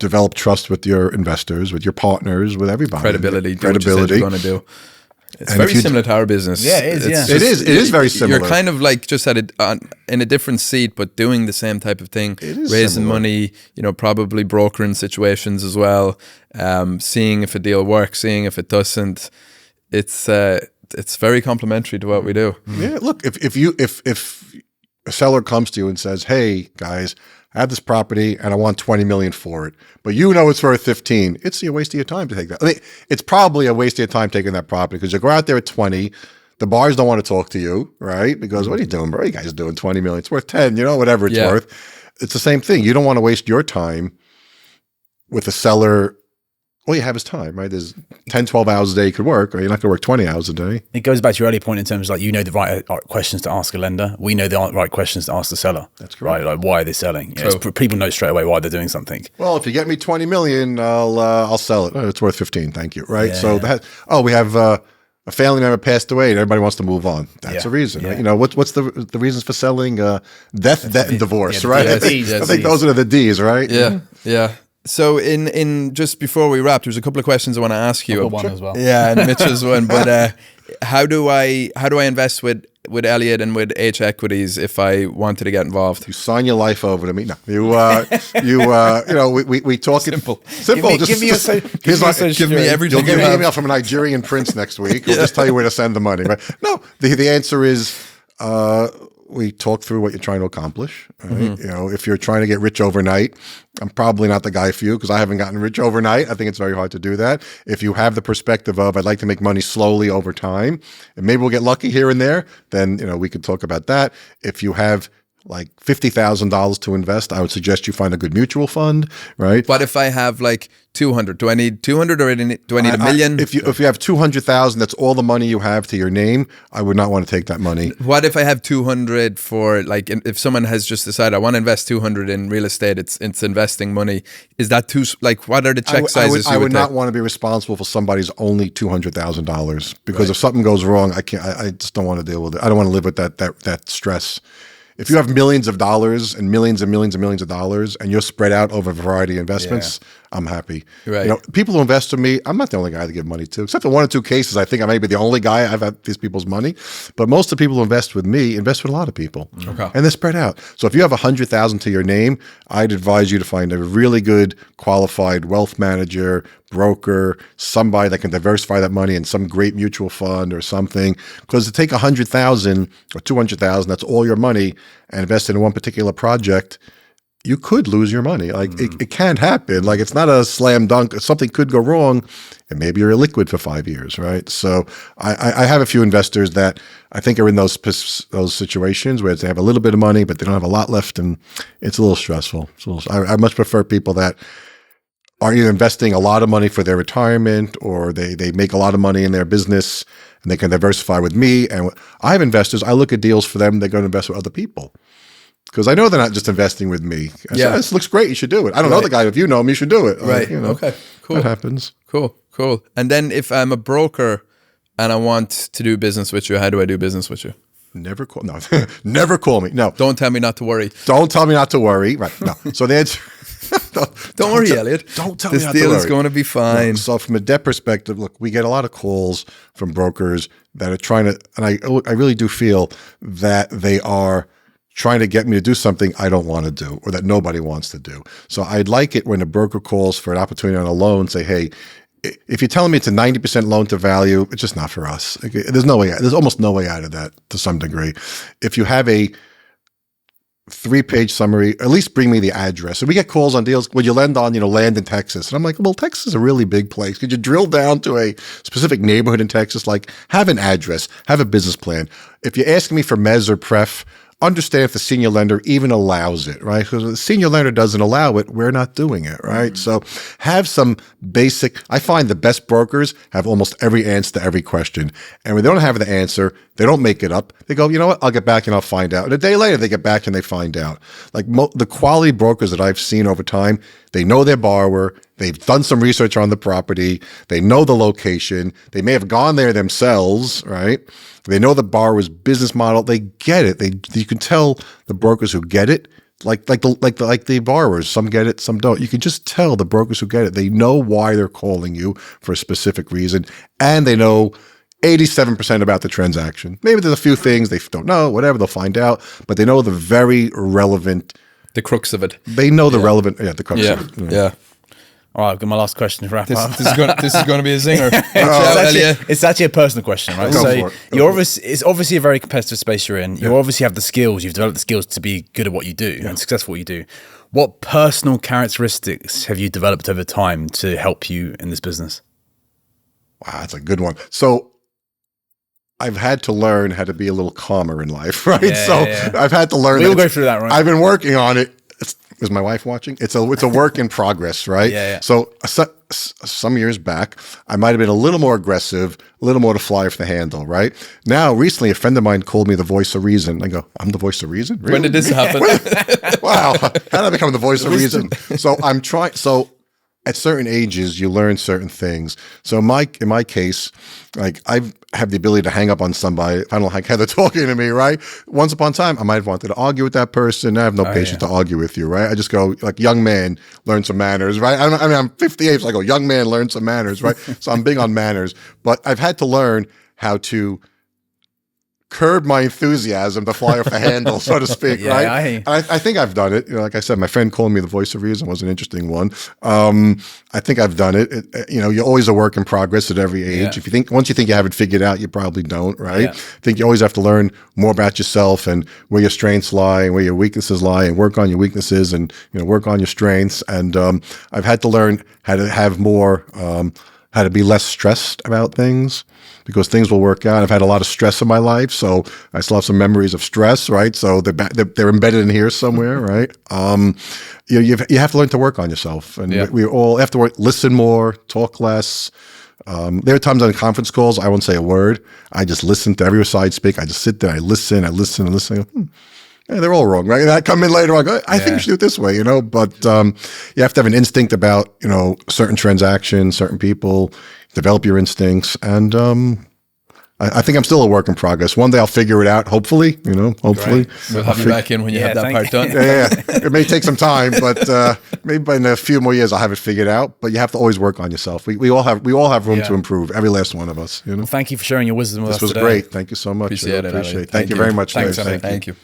[SPEAKER 1] develop trust with your investors, with your partners, with everybody.
[SPEAKER 2] credibility. Do what you said you're going to do. It's
[SPEAKER 1] And
[SPEAKER 2] very
[SPEAKER 1] if you-
[SPEAKER 2] similar to our business.
[SPEAKER 3] Yeah, it is,
[SPEAKER 2] It's
[SPEAKER 3] yeah.
[SPEAKER 1] It is very similar.
[SPEAKER 2] You're kind of like just in a different seat, but doing the same type of thing.
[SPEAKER 1] It is
[SPEAKER 2] raising
[SPEAKER 1] similar.
[SPEAKER 2] money, probably brokering situations as well. Seeing if a deal works, seeing if it doesn't. It's very complementary to what we do.
[SPEAKER 1] Yeah, look, if a seller comes to you and says, "Hey guys, I have this property and I want $20 million for it, but it's worth 15," it's a waste of your time to take that. I mean, it's probably a waste of your time taking that property because you go out there at 20, the buyers don't want to talk to you, right? Because what are you doing, bro? You guys are doing 20 million. It's worth 10, whatever it's
[SPEAKER 2] Yeah.
[SPEAKER 1] worth. It's the same thing. You don't want to waste your time with a seller. All you have is time, right? There's 10, 12 hours a day you could work, or you're not going to work 20 hours a day.
[SPEAKER 3] It goes back to your earlier point in terms of the right questions to ask a lender. We know the right questions to ask the seller.
[SPEAKER 1] That's correct.
[SPEAKER 3] Right, like why are they selling? People know straight away why they're doing something.
[SPEAKER 1] Well, if you get me 20 million, I'll sell it. Oh, it's worth 15. Thank you. Right.
[SPEAKER 3] Yeah,
[SPEAKER 1] So we have a family member passed away and everybody wants to move on. That's
[SPEAKER 3] Yeah,
[SPEAKER 1] a reason.
[SPEAKER 3] yeah.
[SPEAKER 1] Right? What's the reasons for selling? Death, and divorce,
[SPEAKER 3] yeah,
[SPEAKER 1] right?
[SPEAKER 3] the
[SPEAKER 1] I think,
[SPEAKER 3] Ds,
[SPEAKER 1] I think those are the D's, right?
[SPEAKER 2] Yeah. So in just before we wrap, there's a couple of questions I want to ask you.
[SPEAKER 3] I've got one as well.
[SPEAKER 2] Yeah, and Mitch's one. But how do I invest with Elliot and with H Equities if I wanted to get involved?
[SPEAKER 1] You sign your life over to me. No, we talk Simple.
[SPEAKER 3] Give me
[SPEAKER 2] everything
[SPEAKER 1] You'll get
[SPEAKER 2] you
[SPEAKER 1] an
[SPEAKER 2] have.
[SPEAKER 1] email from a Nigerian prince next week. We'll just tell you where to send the money. Right? No, the answer is we talk through what you're trying to accomplish. Right? If you're trying to get rich overnight, I'm probably not the guy for you because I haven't gotten rich overnight. I think it's very hard to do that. If you have the perspective of I'd like to make money slowly over time, and maybe we'll get lucky here and there, then we could talk about that. If you have like $50,000 to invest, I would suggest you find a good mutual fund, right?
[SPEAKER 2] But if I have like 200, do I need 200 or do I need a million?
[SPEAKER 1] If you have 200,000, that's all the money you have to your name. I would not want to take that money.
[SPEAKER 2] What if I have 200 for like if someone has just decided I want to invest 200 in real estate, it's investing money. Is that too like what are the check sizes?
[SPEAKER 1] I would not
[SPEAKER 2] take?
[SPEAKER 1] want to be responsible for somebody's only $200,000 because if something goes wrong, I can't. I just don't want to deal with it. I don't want to live with that stress. If you have millions of dollars and millions and millions and millions of dollars and you're spread out over a variety of investments, I'm happy.
[SPEAKER 2] Right.
[SPEAKER 1] People who invest with me, I'm not the only guy to give money to, except for one or two cases. I think I may be the only guy I've had these people's money. But most of the people who invest with me invest with a lot of people.
[SPEAKER 2] Okay.
[SPEAKER 1] And they're spread out. So if you have 100,000 to your name, I'd advise you to find a really good qualified wealth manager, broker, somebody that can diversify that money in some great mutual fund or something. Because to take 100,000 or 200,000, that's all your money, and invest in one particular project, you could lose your money. Like it can happen. Like it's not a slam dunk. Something could go wrong, and maybe you're illiquid for 5 years, right? So I have a few investors that I think are in those situations where they have a little bit of money, but they don't have a lot left, and it's a little stressful. I much prefer people that are either investing a lot of money for their retirement or they make a lot of money in their business and they can diversify with me. And I have investors, I look at deals for them, they're going to invest with other people. Because I know they're not just investing with me. I say, this looks great, you should do it. I don't know the guy, if you know him, you should do it.
[SPEAKER 2] Right. Okay. Cool.
[SPEAKER 1] That happens.
[SPEAKER 2] Cool. And then if I'm a broker and I want to do business with you, how do I do business with you?
[SPEAKER 1] Never call me. No.
[SPEAKER 2] Don't tell me not to worry.
[SPEAKER 1] Don't tell me not to worry. Right. No. So the answer
[SPEAKER 2] Don't worry, Elliot.
[SPEAKER 1] Don't tell me
[SPEAKER 2] this
[SPEAKER 1] not to
[SPEAKER 2] deal is
[SPEAKER 1] worry.
[SPEAKER 2] going to be fine.
[SPEAKER 1] No, so from a debt perspective, look, we get a lot of calls from brokers that are trying to, and I really do feel that they are trying to get me to do something I don't want to do or that nobody wants to do. So I'd like it when a broker calls for an opportunity on a loan, say, hey, if you're telling me it's a 90% loan to value, it's just not for us. There's no way. There's almost no way out of that to some degree. If you have a 3-page summary, at least bring me the address. So we get calls on deals. Would you lend on, land in Texas? And I'm like, well, Texas is a really big place. Could you drill down to a specific neighborhood in Texas? Like, have an address, have a business plan. If you're asking me for mezz or pref, understand if the senior lender even allows it, right? Because if the senior lender doesn't allow it, we're not doing it, right? Mm-hmm. So have some basic, I find the best brokers have almost every answer to every question. And when they don't have the answer, they don't make it up. They go, you know what? I'll get back and I'll find out. And a day later, they get back and they find out. Like the quality brokers that I've seen over time, they know their borrower. They've done some research on the property. They know the location. They may have gone there themselves, right? They know the borrower's business model. They get it. You can tell the brokers who get it, like the borrowers. Some get it, some don't. You can just tell the brokers who get it. They know why they're calling you for a specific reason, and they know 87% about the transaction. Maybe there's a few things they don't know, whatever, they'll find out, but they know the very relevant,
[SPEAKER 2] the crux of it.
[SPEAKER 1] They know the relevant, the crux of it.
[SPEAKER 2] Yeah.
[SPEAKER 3] All right, I've got my last question to wrap up.
[SPEAKER 2] This is going to be a zinger.
[SPEAKER 3] It's actually a personal question, right?
[SPEAKER 1] Go for it.
[SPEAKER 3] It's obviously a very competitive space you're in. You obviously have the skills. You've developed the skills to be good at what you do and successful at what you do. What personal characteristics have you developed over time to help you in this business?
[SPEAKER 1] Wow, that's a good one. So I've had to learn how to be a little calmer in life, right? I've had to learn.
[SPEAKER 3] We all go through that, right?
[SPEAKER 1] I've been working on it. Is my wife watching? It's a work in progress, right?
[SPEAKER 3] Yeah.
[SPEAKER 1] So some years back, I might have been a little more aggressive, a little more to fly off the handle, right? Now, recently, a friend of mine called me the voice of reason. I go, I'm the voice of reason? Really?
[SPEAKER 2] When did this happen?
[SPEAKER 1] Wow. How did I become the voice of reason? So I'm trying. So at certain ages, you learn certain things. So in my case, like I have the ability to hang up on somebody if I don't like how they're talking to me, right? Once upon a time, I might have wanted to argue with that person. I have no patience to argue with you, right? I just go like, young man, learn some manners, right? I'm 58, so I go, young man, learn some manners, right? So I'm big on manners, but I've had to learn how to curb my enthusiasm to fly off the handle, so to speak, right? I think I've done it. Like I said, my friend calling me the voice of reason was an interesting one. I think I've done it. You're always a work in progress at every age. If you think once you think you have it figured out, you probably don't, right? I think you always have to learn more about yourself and where your strengths lie and where your weaknesses lie, and work on your weaknesses and work on your strengths. And I've had to learn how to have more, how to be less stressed about things, because things will work out. I've had a lot of stress in my life, so I still have some memories of stress, right? So they're embedded in here somewhere, right? You have to learn to work on yourself, and we all have to listen more, talk less. There are times on conference calls I won't say a word. I just listen to every side speak. I just sit there, I listen. I go, yeah, they're all wrong, right? And I come in later, I go, I think we should do it this way, But you have to have an instinct about, certain transactions, certain people, develop your instincts. And I think I'm still a work in progress. One day I'll figure it out, hopefully, hopefully.
[SPEAKER 2] We'll have you back in when you have that part done.
[SPEAKER 1] Yeah. It may take some time, but maybe in a few more years I'll have it figured out. But you have to always work on yourself. We all have room to improve, every last one of us.
[SPEAKER 3] Well, thank you for sharing your wisdom with us
[SPEAKER 1] today. This was great. Thank you so much.
[SPEAKER 2] Appreciate it.
[SPEAKER 1] Appreciate it. Thank you very much.
[SPEAKER 2] Thanks, Thank you.